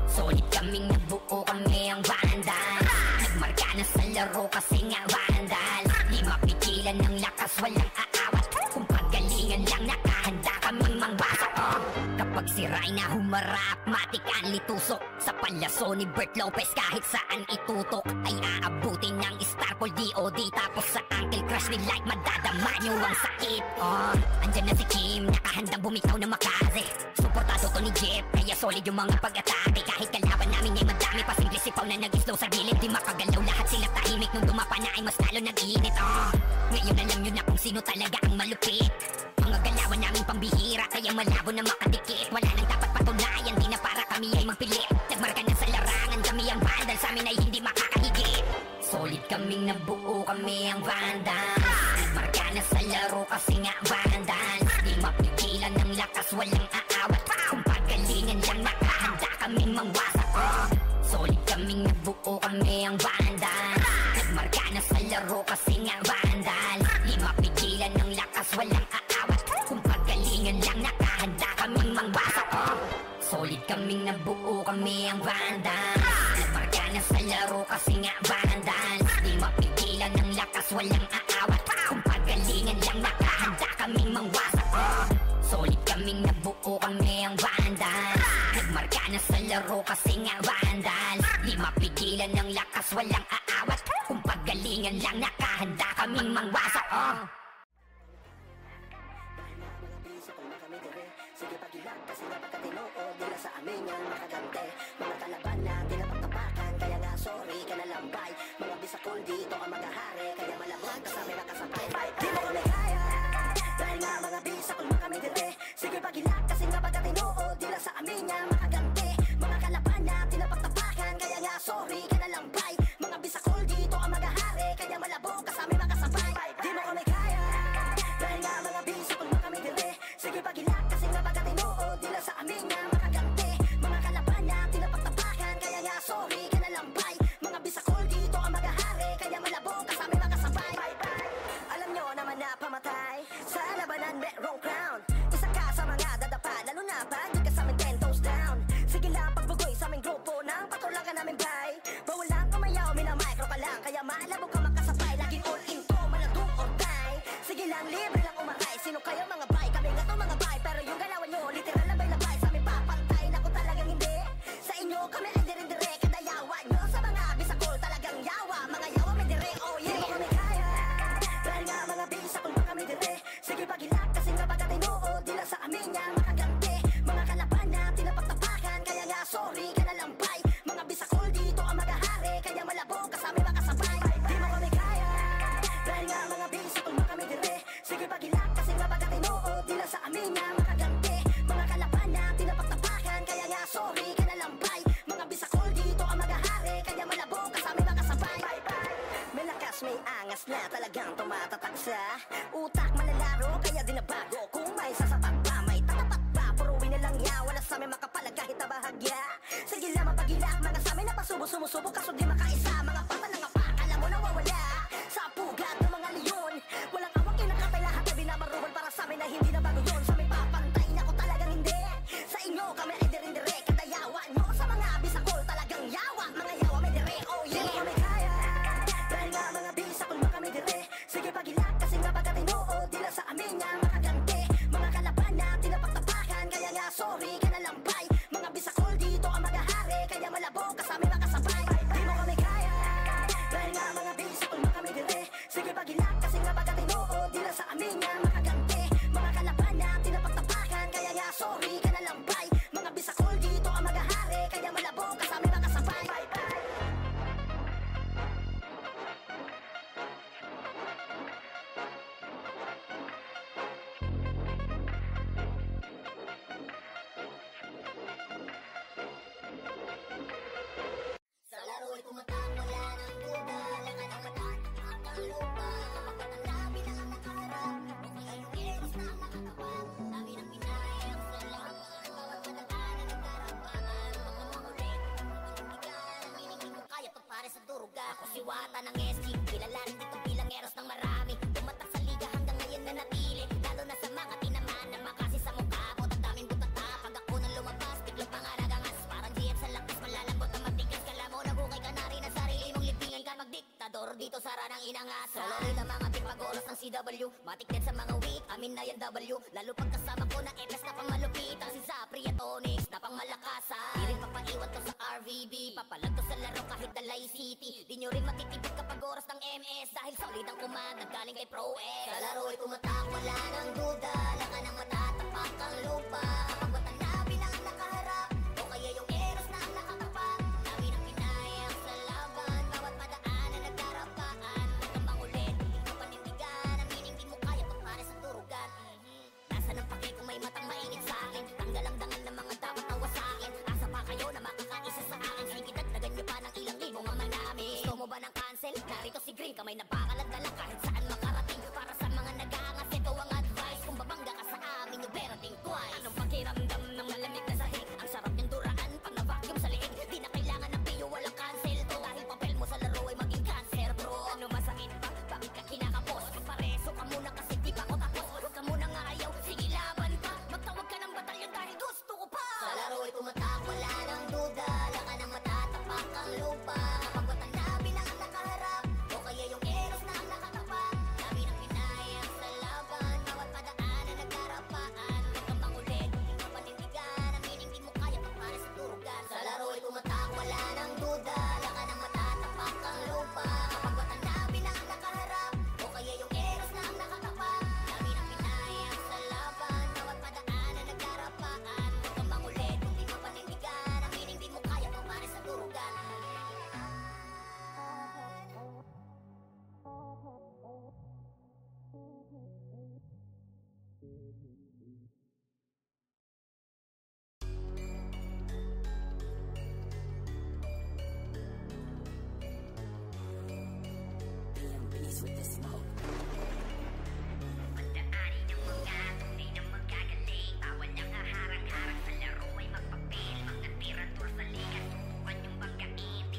Solid kaming nabuo, kami ang Vandals. Nagmarka na sa laro kasi nga Vandals. Di mapigilan ng lakas, walang aawat. Kung pagalingan lang nakahanda kaming mangwasak. Kapag si Rayna humarap, matik ang litusok. Sa palaso ni Bert Lopez, kahit saan itutok ay aabutin ng Starpol DOD. Tapos sa Uncle Crush ni Light, madadama nyo ang sakit. Andyan na si Kim, nakahandang bumitaw na makaze. Suportado to ni Jeff, kaya solid yung mga pag-atake. Kahit kalaban namin ay madami pa, simple sipaw na nag-slow sa gilid. Di makagalaw, lahat sila tahimik. Nung dumapa na ay mas lalo nag-init. Ngayon alam nyo na kung sino talaga ang malupit. Mga galawan namin pambihira, kaya malabo na makadikit. Wala nang dapat patunayan, di na para kami ay magpilit. Nagmarka na sa larangan, kami ang Vandals, sa amin ay hindi makakahigit. Solid kaming nabuo, kami ang Vandals. Nagmarka na sa laro kasi nga Vandals. Di mapigilan ng lakas, walang aawat. Kung pagalingan lang nakahanda kaming mangwasak. Solid kaming nabuo, kami ang Vandals. Nagmarka na sa laro kasi nga Vandals. Di mapigilan ng lakas, walang aawat. Kung pagalingan lang nakahanda kaming mangwasak. Solid kaming nabuo, kami ang Vandals. Nagmarka na sa laro kasi nga Vandals. Di mapigilan ng lakas, walang aawat. Kung pagalingan lang nakahanda kaming mangwasak. Solid kaming nabuo, kami ang Vandals. Nagmarka na sa laro kasi nga Vandals. Di mapigilan ng lakas, walang aawat. Kung pagalingan lang nakahanda kaming mangwasak. Sige pagilak kasi napagkatinood nila sa amin yung makagante. Mga kalaban na tinapagtapakan, kaya nga sorry ka na lambay. Mga bisakol dito ang magahari, kaya malabog kasama makasabay. Di mo kami kaya, dahil nga mga bisakol makami dire. Sige pagilak kasi napagkatinood nila sa amin yung makagante. Mga kalaban na tinapagtapakan, kaya nga sorry ka na lambay. Mga bisakol dito ang magahari, kaya malabog kasama makasabay. Di mo kami kaya, dahil nga mga bisakol makami dire. Sige pagilak kasi napagkatinood nila sa amin nga makagante. Mga kalaban na tinapagtapakan, kaya nga sorry ka na lambay. Mga bisakol dito ang magahari, kaya malabog kasama makasabay. Alam nyo naman na pamatay sa labanan merong crown. Isa ka sa mga dadapa, lalo na pag di ka sa amin 10 toes down. Sige lang pagbugoy sa aming grupo ng patulagan namin bay. Bawal lang kumayaw, minamicro ka lang, kaya maalabog ka makasabay. Laging all in to, maladong or die. Sige lang, libre lang umaray. Sino kayo mga bay? Kami nga to mga bay. Pero yung galawan nyo, literal labay-labay. Sa amin papantay na kung talagang hindi. Sa inyo kami ay dire-dire. Kadayawan nyo sa mga bisakol talagang yawa. Mga yawa may dire, oh yeah. Di mo kami kaya, dahil nga mga bisakol pa kami dire. Sige pagilak kasi nga pagkatinood nila sa amin nga makagante. Mga kalaban na tinapagtapakan, kaya nga sorry ka na lambay. Mga bisakol dito ang magahari, kaya malabog kasama makasabay. Di mo kami kaya, dahil nga mga bisakol pa kami dire. Sige pagilak kasi nga pagkatinood nila sa amin nga makagante. Mga kalaban na tinapagtapakan, kaya nga sorry ka na lambay. Mga bisakol dito ang magahari, kaya malabog kasama makasabay. May lakas, may angas na talagang tumatatak sa utak malalaro, kaya di na bago. Kung may sasapat pa, may tatapat pa. Puruin na lang yan, wala sa amin makapalag kahit na bahagya. Sige lang mapagilak, mga sa amin na pasubo-sumusubo, kaso di makaisa. Mga pata na nga pa, alam mo nawawala sa pugat ng mga leon. Walang awak kinakatay lahat na binabaruan para sa amin na hindi na bago yun. Sa amin papantay na ko talagang hindi. Sa inyo kami ay dire-dire. Kadayawan nyo sa mga bisakol talagang yawa. Mga yawa may dire, oh yeah. Di mo kami kaya, dahil nga mga bisakol makami dire. Sige pagilak kasi nga pagkatinood nila sa amin nga ata ng SG. Kilala rin dito bilang eros ng marami. Tumatak sa liga hanggang ngayon na natili. Lalo na sa mga tinamaan na makasi sa mukha ko. Tandaming butata pag ako nang lumabas. Tiklop ang aragangas, parang GF sa lakas. Malalambot na matigas, kala mo nagukay ka na rin ang sarili mong libingan ka magdiktador. Dito sa ranang inangas. Solo rin ang mga pagpagoros ng CW. Matik din sa mga weak, amin na yan W. Lalo pag kasama ko na MS na pang malupitan. Si Zapri at Onyx na pang malakasan. Di rin papaiwan to sa RVB. Papalag to sa laro kahit Dalay City. Di nyo rin matitipid kapag oras ng MS. Dahil solid ang command galing kay Pro X. Sa laro'y tumatak, wala nang duda. Laka ng matatapak ang lupa. Kapag watanabi na ang nakaharap, o kaya yung eros na ang nakatapat. Dami ng pinayang sa laban, bawat madaan na nagkarapaan. Huwag kang mangulit, hindi ka panindigan. Aminin di mo kaya pagpare sa turugan. Nasa ng pake kung may matang mainit sa akin. Tanggal ang dangal ng mga dapat tawa sa akin. Asa pa kayo na makakaisa sa akin. Sige, dagdagan nyo pa ng ilang libong ang manami. Gusto mo ba ng cancel? Narito si Green, kamay na bakalag-dalag kahit saan makarating. Para sa mga nag-aangas, ito ang advice. Kung babangga ka sa amin, you better think twice. Anong pakiramdam ng malamig na sahig? Ang sarap yung duraan pag na-vacuum sa liig. Di na kailangan ng piyo, walang cancel to. Dahil papel mo sa laro ay maging cancer, bro. Ano masakit pa? Bakit ka kinakapos? Pareso ka muna kasi di pa ako tapos. Huwag ka muna nga ayaw, sige laban pa. Magtawag ka ng batalyon dahil gusto ko pa. Sa laro ay tumatak, wala nang duda. Laka ng matatapak ang lupa. Kapag watanabi na ang nakaharap, o kaya yung eros na ang nakatapat. Dami ng pinayang sa laban, bawat padaan na nagkarapaan. Huwag kang mangulit, hindi ka panindigan. Aminin di mo kaya pagpare sa turugan. Sa laro ay tumatak, wala nang duda. Laka ng matatapak ang lupa. Kapag watanabi na ang nakaharap, o kaya yung eros na ang nakatapat. Dami ng pinayang sa laban, bawat padaan na nagkarapaan. Huwag kang mangulit, hindi ka panindigan. Aminin di mo kaya pagpare sa turugan. Pagdaanin ng mga tunay na magagaling. Bawal ang haharang-harang sa laro ay magpapel. Mga tirador sa liga, subukan yung banggain. Tinuring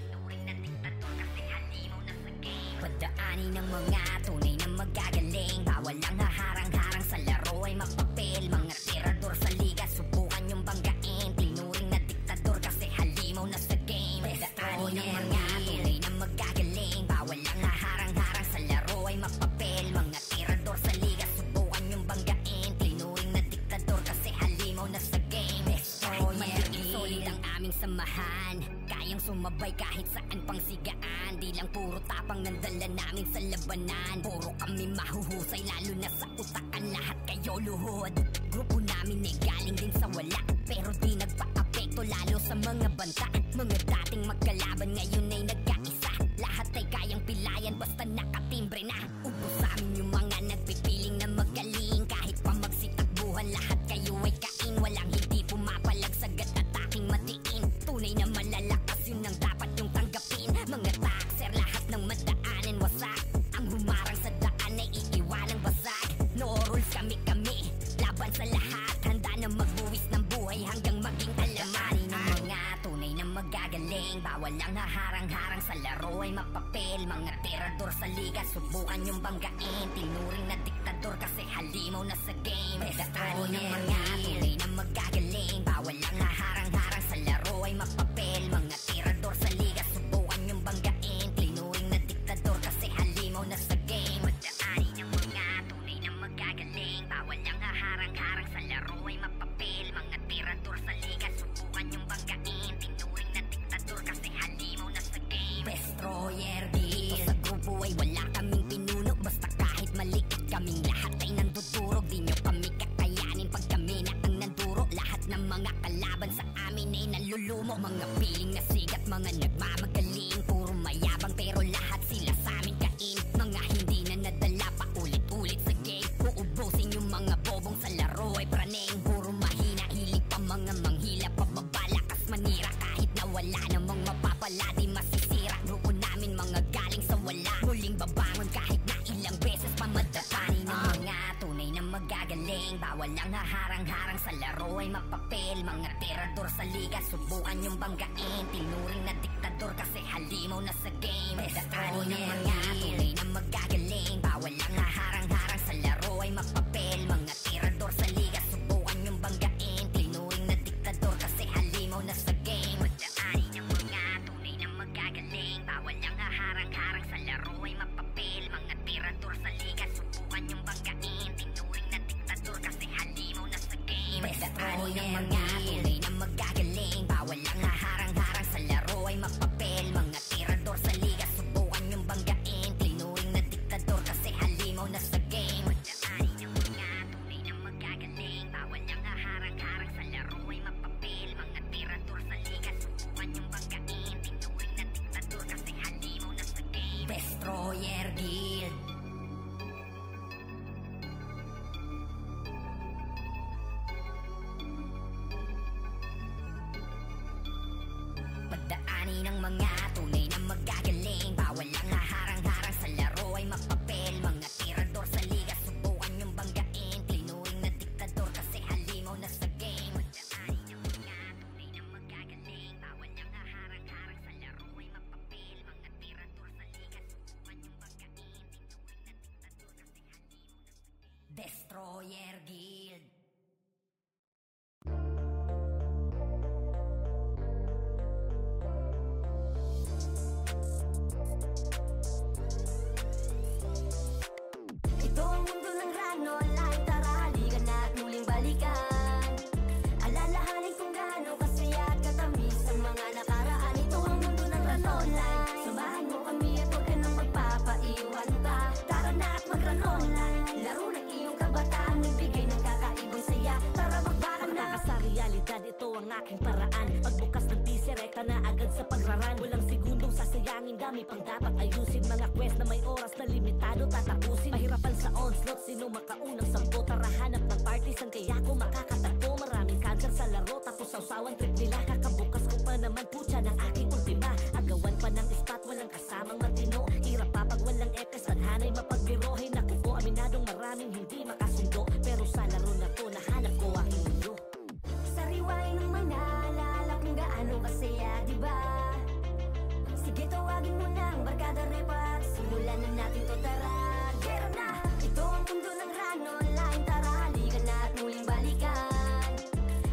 na diktador kasi halimaw na sa game. Pagdaanin ng mga tunay na magagaling. Bawal ang haharang-harang sa laro ay magpapel. Mga tirador sa liga, subukan yung banggain. Tinuring na diktador kasi halimaw na sa game. Pagdaanin ng mga tunay na magagaling. Bawal ang haharang-harang sa laro ay magpapel. Mga tirador sa liga, subukan yung banggain. Tinuring na diktador kasi halimaw na sa game. Kahit maliit, solid ang aming samahan. Kayang sumabay kahit saan pang sigaan. Di lang puro tapang ng dala namin sa labanan. Puro kami mahuhusay, lalo na sa utakan. Lahat kayo luhod. Grupo namin ay galing din sa wala, pero di nagpa-apekto lalo sa mga banta. Mga dating magkalaban ngayon ay nagkaisa. Lahat ay kayang pilayan basta nakatimbre na. Ubos sa amin yung mga nagpipiling na magaling. Kahit pa magsitakbuhan, lahat kayo ay kain. Walang hindi pumapalag sa gat-ataking matiin. Tunay na malalakas, yun ang dapat yung tanggapin. Mga taxer, lahat ng madaanan wasak. Ang humarang sa daan ay iiwanang basag. No rules, kami-kami, laban sa lahat. Handa na magbuwis ng buhay hanggang maging alamanin ng mga tunay na magagaling. Bawal ang haharang-harang sa laro ay mapapel. Mga tirador sa liga, subukan yung banggain. Tinuring na diktador kasi halimaw na sa game. Pagdaanin ng mga tunay na magagaling. Bawal ang haharang-harang sa laro ay mapapel. Mga tirador sa liga, subukan yung banggain. Tinuring na diktador kasi halimaw na sa game. Pagdaanin ng mga tunay na magagaling. Bawal ang haharang-harang sa laro ay mapapel. Mga tirador sa liga, subukan yung banggain. Tinuring na diktador kasi halimaw na sa game. Destroyer dito sa grupo ay wala kaming pinuno. Basta kahit maliit kaming lahat ay nandudurog. Di nyo kami kakayanin pag kami na ang nanduro. Lahat ng mga kalaban sa amin ay nalulumo. Mga piling na sigat, mga nagmamagaling. Puro mayabang pero lahat sila sa amin kain. Mga hindi na nadala pa ulit-ulit sa game. Uubusin yung mga bobong sa laro ay praning. Puro mahina, hilig pa mga manghila. Pababalakas manira kahit na wala namang mapapala. Di masisira grupo namin, mga galing sa wala. Muling babangon kahit na ilang beses pa madatanin ng mga tunay na magagaling, bawal lang haharang-harang sa laro ay mapapel. Mga tirador sa liga, subukan yung banggain. Tinuring na diktador kasi halimaw na sa game. Daan ng mga tunay na magagaling, bawal lang haharang-harang sa laro ay mapapel. Mga tirador sa liga, subukan yung banggain. Tinuring na diktador kasi halimaw na sa game. Daan ng mga tunay na magagaling, bawal lang haharang-harang sa laro ay mapapel. Mga tirador sa liga, subukan yung banggain. Tinuring na diktador kasi halimaw na sa game. Daan ng mga tunay na magagaling, bawal lang haharang-harang sa laro ay mapapel. Mga tirador sa liga, subukan yung banggain. Tinuring na diktador kasi halimaw na sa game. Daan ng mga tunay na magagaling, bawal lang haharang-harang sa laro ay mapapel. Mga tirador sa liga, subukan yung banggain. Tinuring na diktador kasi halimaw na sa game. Destroyer Guild. Pagdaanin ng mga tunay na magagaling, bawal lang haharang-harang sa laro ay mapapel. Mga tirador sa liga, subukan yung banggain. Tinuring na diktador kasi halimaw na sa game. Pagdaanin ng mga tunay na magagaling, bawal lang haharang-harang sa laro ay mapapel. Mga tirador sa liga, subukan yung banggain. Tinuring na diktador kasi halimaw na sa game. Destroyer Guild. Ito ang mundo ng Rano Online, tara halika na at muling balikan. Alalahanin kung gaano kasaya at katamis ang mga nakaraan. Ito ang mundo ng Rano Online, samahan mo kami at huwag ka nang magpapaiwan pa. Tara na at mag-Rano Online, laro ng iyong kabataan, nagbigay ng kakaibang saya. Tara magbakan na. Sa realidad, ito ang aking paraan. Pagbukas ng PC, rekta na agad sa pagraran. Walang segundong sasayangin, dami pang dapat ayusin. Mga quest na may oras na limitado tatapusin. Mahirapan sa onslaught, sino makaunang sampo? Tara hanap ng partisan, kaya ko makakatagpo. Maraming cancer sa laro, tapos sausawan trip nila. Kakabukas ko pa naman putya ng aking ultima. Agawan pa ng spot, walang kasamang matino. Hirap pa pag walang ekes, tadhana'y mapagbirohin. Ako po aminadong maraming hindi makasundo, pero sa laro na to, nahanap ko aking mundo. Sariwain ng mga alala kung gaano kasaya, diba? Sige, tawagin mo na ang barkada repat. Simulan na natin to, tara, gera na. Ito ang mundo ng Rano Online, tara halika na at muling balikan.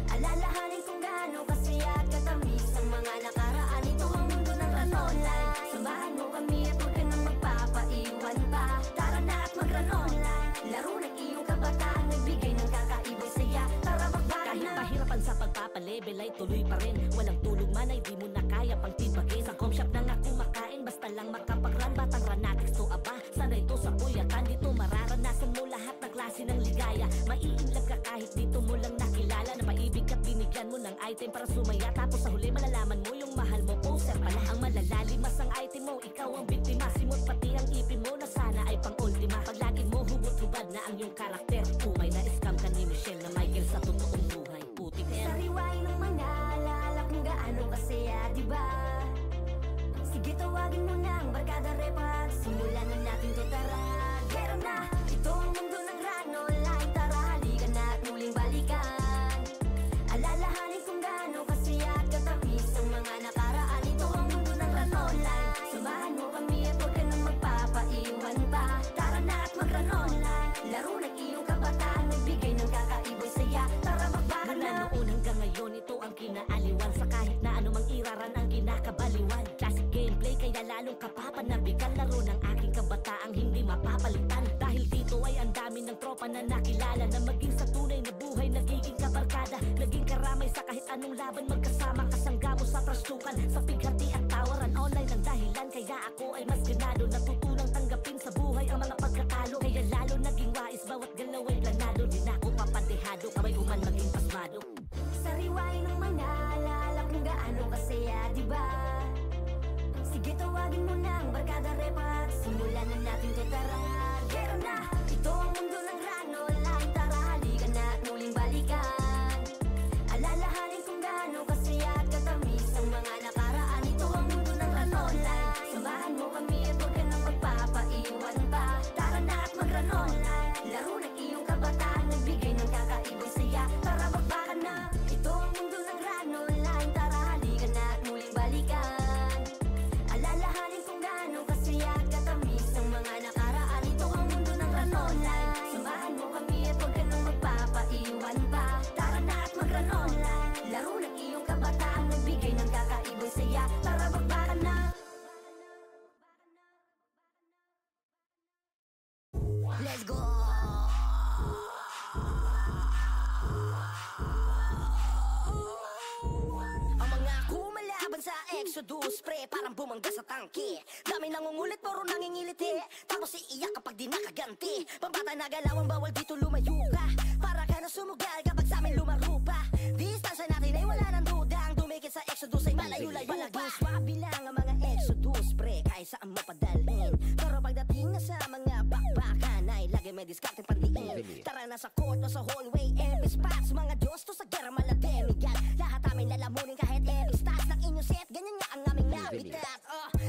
Alalahanin kung gaano kasaya at katamis ang mga nakaraan. Ito ang mundo ng Rano Online, samahan mo kami at huwag ka nang magpapaiwan pa. Tara na at mag-Rano Online, laro ng iyong kabataan, nagbigay ng kakaibang saya. Tara magbakan Kahit na. mahirapan sa pagpapalevel ay tuloy pa rin. Walang tulog man ay di mo na kaya pang tibagin. Sa comshop na nga kumakain, basta lang makapagran. Batang ranatics to aba, sana ito sa puyatan. Dito mararanasan mo lahat ng klase ng ligaya. Maiinlove ka kahit dito mo lang nakilala. Napaibig ka't binigyan mo ng item para sumaya. Tapos sa huli malalaman mo yung mahal mo poser pala. Ang malalalim mas ang item mo, ikaw ang biktima. Simot pati ang ipin mo na sana ay pang ultima. Pag lagi mo hubot-hubad na ang iyong karakter, umay na scam ka ni Michelle na Michael sa totoong buhay. Putik yan. Sariwain ng mga alala kung gaano kasaya, diba? Sige, tawagin mo na ang barkada repat. Simulan na natin to, tara, gera na. Ito ang mundo ng Rano Online, tara halika na at muling balikan. Alalahanin kung gaano kasaya at katamis ang mga nakaraan. Ito ang mundo ng Rano Online, samahan mo kami at huwag ka nang magpapaiwan pa. Tara na at mag-Rano Online, laro ng iyong kabataan, nagbigay ng kakaibang saya. Tara magbakan na. Mula noon hanggang ngayon, ito ang kinaaliwan. Sa kahit na anumang iraran ang kinakabaliwan. Classic gameplay, kaya lalong kapapanabikan. Laro ng aking kabataang hindi mapapalitan. Dahil dito ay ang dami ng tropa na nakilala, na maging sa tunay na buhay nagiging kabarkada. Naging karamay sa kahit anong laban, magkasama kasangga mo sa trastukan. Sa pighati at tawaran, online ang dahilan. Kaya ako ay mas ganado, natutunang tanggapin sa buhay ang mga pagkatalo. Kaya lalo naging wais, bawat galaw ay planado. Di na ako papadehado, kamay uman maging pasmado. Sariwain ng mga alala kung gaano kasaya, diba? Sige, tawagin mo na ang barkada repat. Simulan na natin to, tara, gera na. Ito ang mundo ng Rano Online, tara halika na at muling balikan. Alalahanin kung gaano kasaya at katamis ang mga nakaraan. Ito ang mundo ng Rano Online, samahan mo kami at huwag ka nang magpapaiwan pa. Tara na at mag-Rano Online, laro ng iyong kabataan, Exodus, pre, parang bumangga sa tangke. Dami nangungulit, puro nangingiliti. Tapos iiyak kapag di nakaganti. Pambata na galawang bawal dito lumayo ka. Para ka na sumugal kapag sa amin lumaro pa. Distansya natin ay wala nang dudang. Dumikit sa Exodus ay malayo-layo pa. Palaging swabe lang ang mga Exodus, pre, kahit saan mo padalhin. Pero pagdating na sa mga bakbakan ay lagi may diskarte pandiin. Tara na sa court o sa hallway, every spots. Mga Diyos to sa gera malademigan. Lahat amin lalamunin kahit every stats ng inyong set. Ganyan nga ang aming habitat.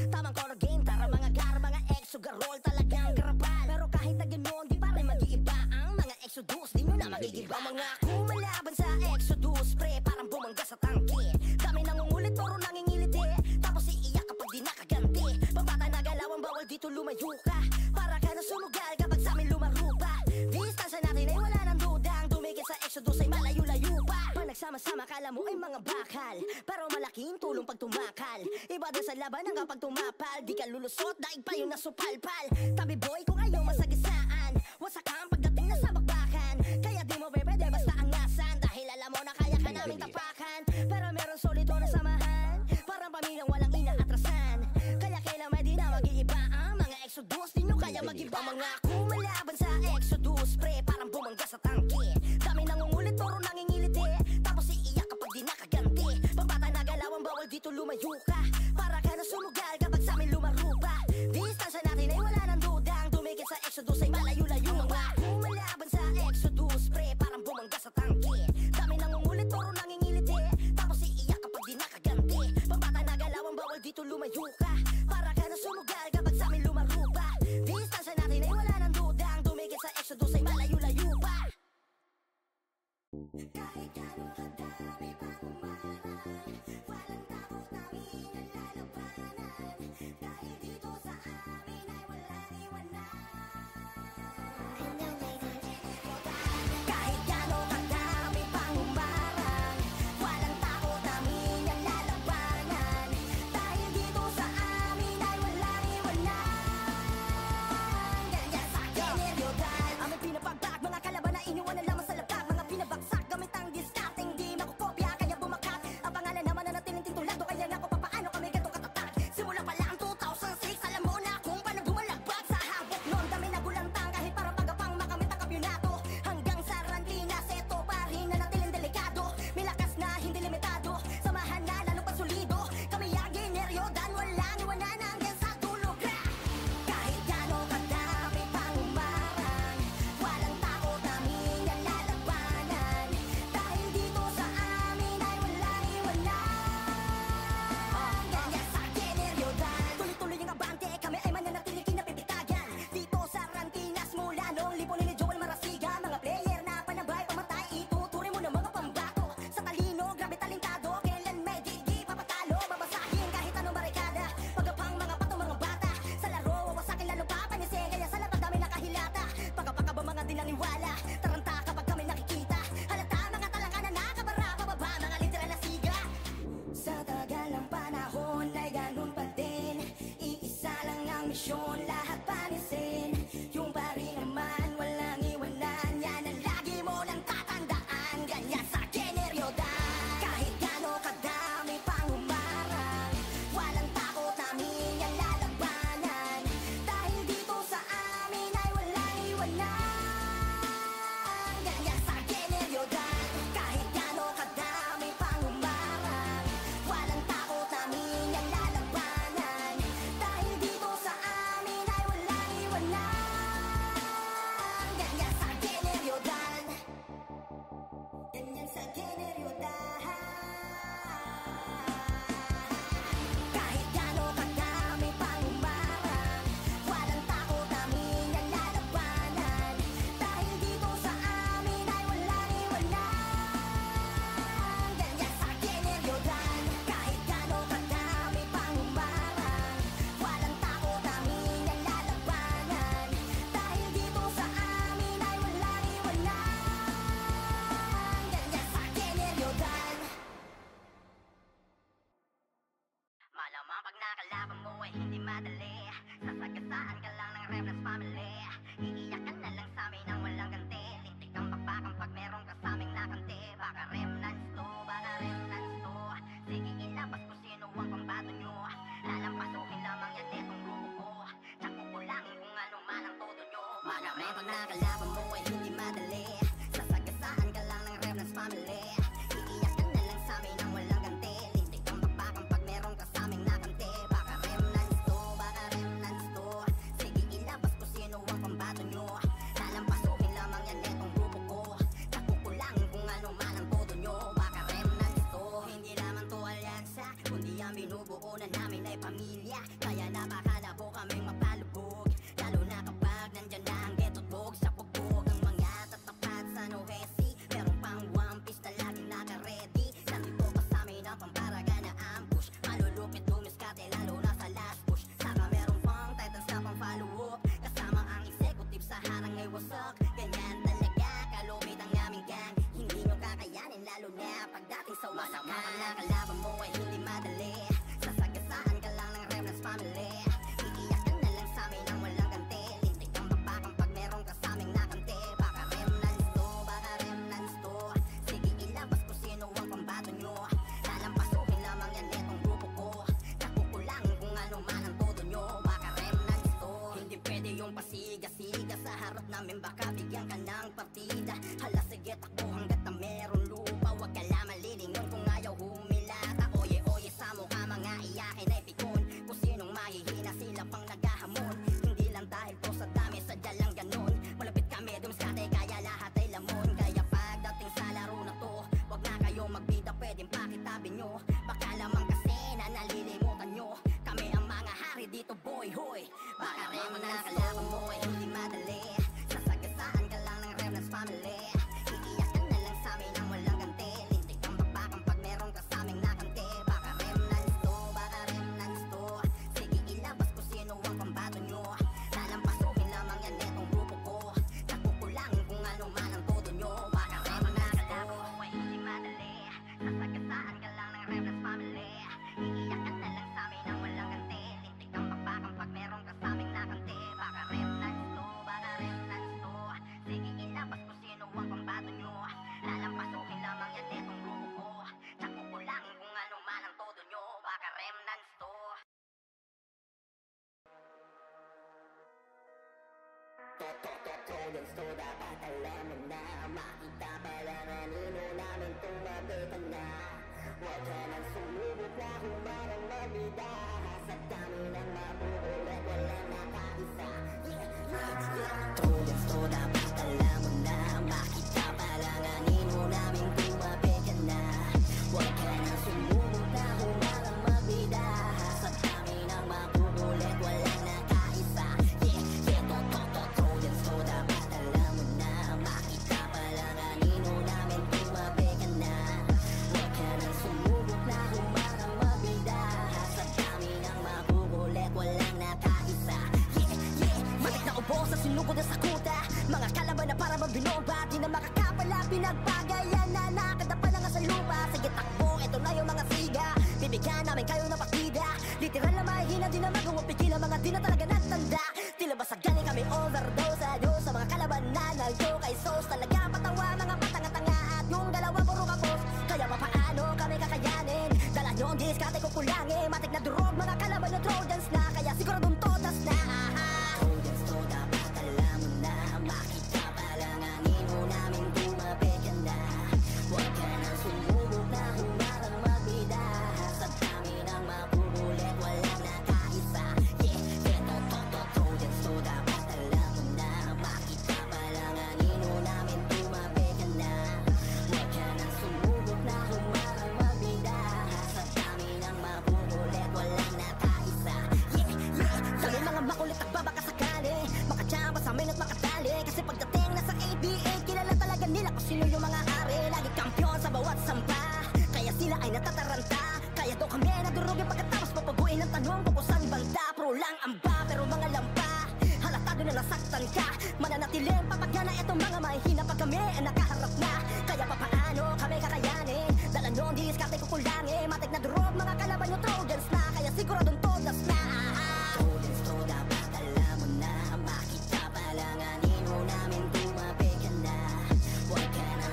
Tamang color game, tara mga gar, mga exogarol talagang garapal. Pero kahit na ganoon, di pa rin mag-iiba ang mga Exodus. Di nyo na magigiba. Mga kumalaban sa Exodus, pre, parang bumangga sa tangke. Dami nangungulit, puro nangingiliti. Tapos iiyak kapag di nakaganti. Pambata na galawang bawal dito lumayo ka. Para ka na sumugal kapag sa amin lumaro pa. Distansya natin ay wala nang dudang. Dumikit sa Exodus ay malayo-layo pa. Pag nagsama-sama kala mo ay mga bakal, pero malaking tulong pag tumakal. Iba din sa laban ang kapag tumapal. Di ka lulusot, daig pa yung nasupalpal. Tabi boy kung ayaw masagisaan, wasak ang pagdating na sa bakbakan. Kaya di mo pwede basta angasan. Dahil alam mo na kaya ka naming tapakan. Pero meron solito na samahan, parang pamilyang walang inaatrasan. Kaya kailan may di na mag-iiba ang mga Exodus. Di nyo kaya mag-iba. Mga kumalaban sa Exodus, pre, parang bumangga sa tangke. Dami nangungulit, puro nangingiliti. Tapos iiyak kapag di nakaganti. Pambata na galawang bawal dito lumayo ka. Para ka na sumugal kapag sa amin lumaro pa. Distansya natin ay wala nang dudang. Dumikit sa Exodus ay malayo-layo. Mga kumalaban sa Exodus, pre, parang bumangga sa tangke. Dami nangungulit, puro nangingiliti. Tapos iiyak kapag di nakaganti. Pambata na galawang bawal dito lumayo ka. Para ka na sumugal kapag sa amin lumaro pa. Distansya natin ay wala nang dudang. Dumikit sa Exodus ay malayo-layo pa. Kahit gano'ng kadami pang umarang, walang takot namin ang lalabanan. Dahil dito sa amin ay walang iwanan. Kahit gano'ng kadami pang umarang, walang takot namin ang lalabanan. Dahil dito sa amin ay walang iwanan. Ganyan sa generyodan, aming pinapagbag mga kalaban na iniwan na lamang sa labag. Mga pinabagsak gamit ang discarding, di makukopya kaya bumakat. Ang pangalan naman na natiling tintulado, kaya nga kung papaano kami ganito katatag. Simula pa lang 2006, alam mo na kung paano bumalagbag sa habok noon. Dami na gulantang kahit para pagapang makamit ang kampiyonato. Hanggang sa Rantinas, eto pa rin na natiling delikado. May lakas na hindi limitado, samahan na lalo pa solido. Kami ang generyodan, walang iwanan hanggang sa dulo. Kahit gano'ng kadami pang umarang, walang takot namin ang lalabanan. Dahil dito sa amin ay walang iwanan. Ganyan sa generyodan, tuloy-tuloy ang abante. Kami ay mananatiling kinapipitagan. Dito sa Rantinas mula noong lipunin ni Joel Marasiga. Mga player na panabay pamatay, ituturing mo ng mga pambato. Sa talino, grabe talentado, kailan may di papatalo. Babasahin kahit anong barikada, pagapang mga pato, mga bata. Sa laro, wawasakin lalo papanising, kaya sa lapad kami nakahilata. Pagkapaka ba mga di naniwala, taranta kapag kami nakikita. Halata mga talanga na nakabara, pababa mga literal na siga. Sa tagal ng panahon ay ganun pa din, iisa lang ang misyon, lahat panisin. Yung pari naman, walang iwanan, yan ang lagi mo lang tatandaan. Ganyan sa generyodan, kahit gano'ng kadami pang umarang, walang takot namin ang lalabanan. Dahil dito sa amin ay walang iwanan. Ganyan sa generyodan, kahit gano'ng kadami pang umarang, walang takot namin ang lalabanan. Dahil dito sa amin Paramento na kalaban mo ay hindi madali. Sasagasaan ka lang ng Remnants family. Iiyak ka na lang sa'min nang walang ganti. Lintik kang bakbakan pag meron ka sa'ming nakante. Baka Remnants to, baka Remnants to. Sige ilabas ko sino ang pambato nyo. Lalampasuhin lamang yan etong grupo ko. Nakukulangin kung ano man ang todo nyo. Baka Remnants to, hindi lamang to alyansa, kundi ang binubuo na namin ay pamilya. Kaya napakala po kaming mapalubog, lalo na kapag nandyan na ang ghetto't bog. Sa pugbog ang mga tatapat sa Nohesi, meron pang One Piece na laging naka-ready. Nandito pa sa amin ang pamparaga na ambush. Malulupit dumiskate lalo na sa last push. Saka meron pang titans na pang follow-up, kasama ang executive sa harang ay wasak. Ganyan talaga kalupit ang aming gang, hindi nyo kakayanin lalo na pagdating sa wasak. Masama ang kalaban mo ay hindi madali. Sasagasaan ka lang ng Remnants family. Iiyak ka na lang sa'min nang walang ganti. Lintik kang bakbakan pag meron ka sa'ming nakante. Baka Remnants to, baka Remnants to. Sige ilabas ko sino ang pambato nyo. Lalampasuhin lamang yan etong grupo ko. Nakukulangin kung ano man ang todo nyo. Baka Remnants to, hindi pwede yung pasiga-siga sa harap namin. Baka bigyan ka ng partida. Hala sige takbo hanggat na meron lupa. Huwag ka lang malilingon kung ayaw humilata. Oye-oye sa mukha mga iyakin ay pikon. Kung sinong mahihina sila pang naghahamon. Hindi lang dahil po sa dami, sadya lang ganon. Malapit kami dumiskate kaya lahat ay lamon. Kaya pagdating sa laro na to, wag na kayong magbida, pwedeng pakitabi nyo. Baka lamang kasi na nalilimutan nyo, kami ang mga hari dito boy hoy. Baka Remnants na kalaban mo ay hindi madali. Sasagasaan ka lang ng Remnants family. Iiyak ka na lang sa'min nang walang ganti. Lintik kang bakbakan pag meron ka sa'ming nakante. Baka Remnants to, baka Remnants to. Sige ilabas ko sino ang pambato nyo. Lalampasuhin lamang yan etong grupo ko. Nakukulangin kung ano man ang todo nyo. Baka Remnants na kalaban mo ay hindi madali. Sasagasaan ka lang ng Remnants family. Iiyak ka na lang sa'min nang walang ganti. Lintik kang bakbakan pag meron ka sa'ming nakante. Baka Remnants to, baka Remnants to. Sige ilabas ko sino ang pambato nyo. Lalampasuhin lamang yan etong grupo ko. Nakukulangin kung ano man ang todo nyo. Baka Remnants to. Trojans to, dapat alam mo na. Makita pa lang anino namin tumabi ka na. Huwag ka nang sumubok na humarang mabida. Sa dami ng mabubulit, walang nakaisa. Trojans to, dapat alam mo na. Makita pa lang anino namin tumabi ka na. Huwag ka nang sumubok na humarang mabida. Sa dami ng mabubulit, walang nakaisa. Trojans to, dapat alam mo na. Makita pa lang anino namin tumabi ka na. Huwag ka nang sumubok na humarang mabida. Sa dami ng mabubulit, walang nakaisa. Matik na ubo sa sinugod na sakuta. Mga kalaban na para mabinomba. Di na makakapala, pinagbagayan na nakadapa na nga sa lupa. Sige takbo, eto na yung mga siga. Bibigyan namin kayo ng partida. Literal na mahina, di na magawang pigil ang mga di na talaga natanda. Tila ba sa galing kami overdose adios sa mga kalaban na naldo kay Sos. Talaga patawa, mga patanga-tanga at yung dalawa puro kapos. Kaya papaano kami kakayanin? Dala nyo ang diskate ko kulangin. Matik na durog mga kalaban na Trojans na. Kaya siguradong todas na. Trojans to, dapat alam mo na. Makita pa lang anino namin tumabi ka na. Huwag ka nang sumubok na humarang mabida. Sa dami ng mabubulit, walang nakaisa. Trojans to, dapat alam mo na. Makita pa lang anino namin tumabi ka na. Huwag ka nang sumubok na humarang mabida. Sa dami ng mabubulit, walang nakaisa. Dami mga makulit at babaka sakali. Makachamba sa amin at makadali. Kasi pagdating na sa ABA, kilala talaga nila kung sino yung mga hari. Lagi kampiyon sa bawat sampa, kaya sila ay natataranta. Kaya daw kami nadurugin pagkatapos papaguin ang tanong kung saan banda. Pro lang amba, pero mga lampa halatado na nasaktan ka. Mananatiling papagana etong mga mahihina pag kami ay nakaharap na. Kaya papaano kami kakayanin? Dala nyo ang diskarte ko kulangin. Matik na durog mga kalaban nyo Trojans na. Kaya siguradong todas na. Trojans to, dapat alam mo na. Makita pa lang anino namin tumabi ka na. Huwag ka na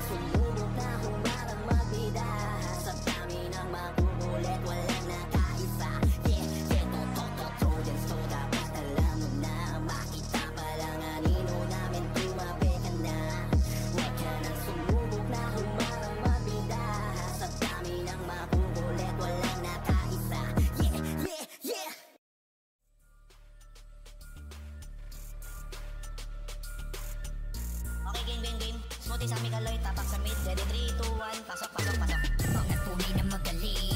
sa Mikaloy, tapak sa mid, ready 3, 2, 1, pasok, pasok, pasok. Mga tunay na magaling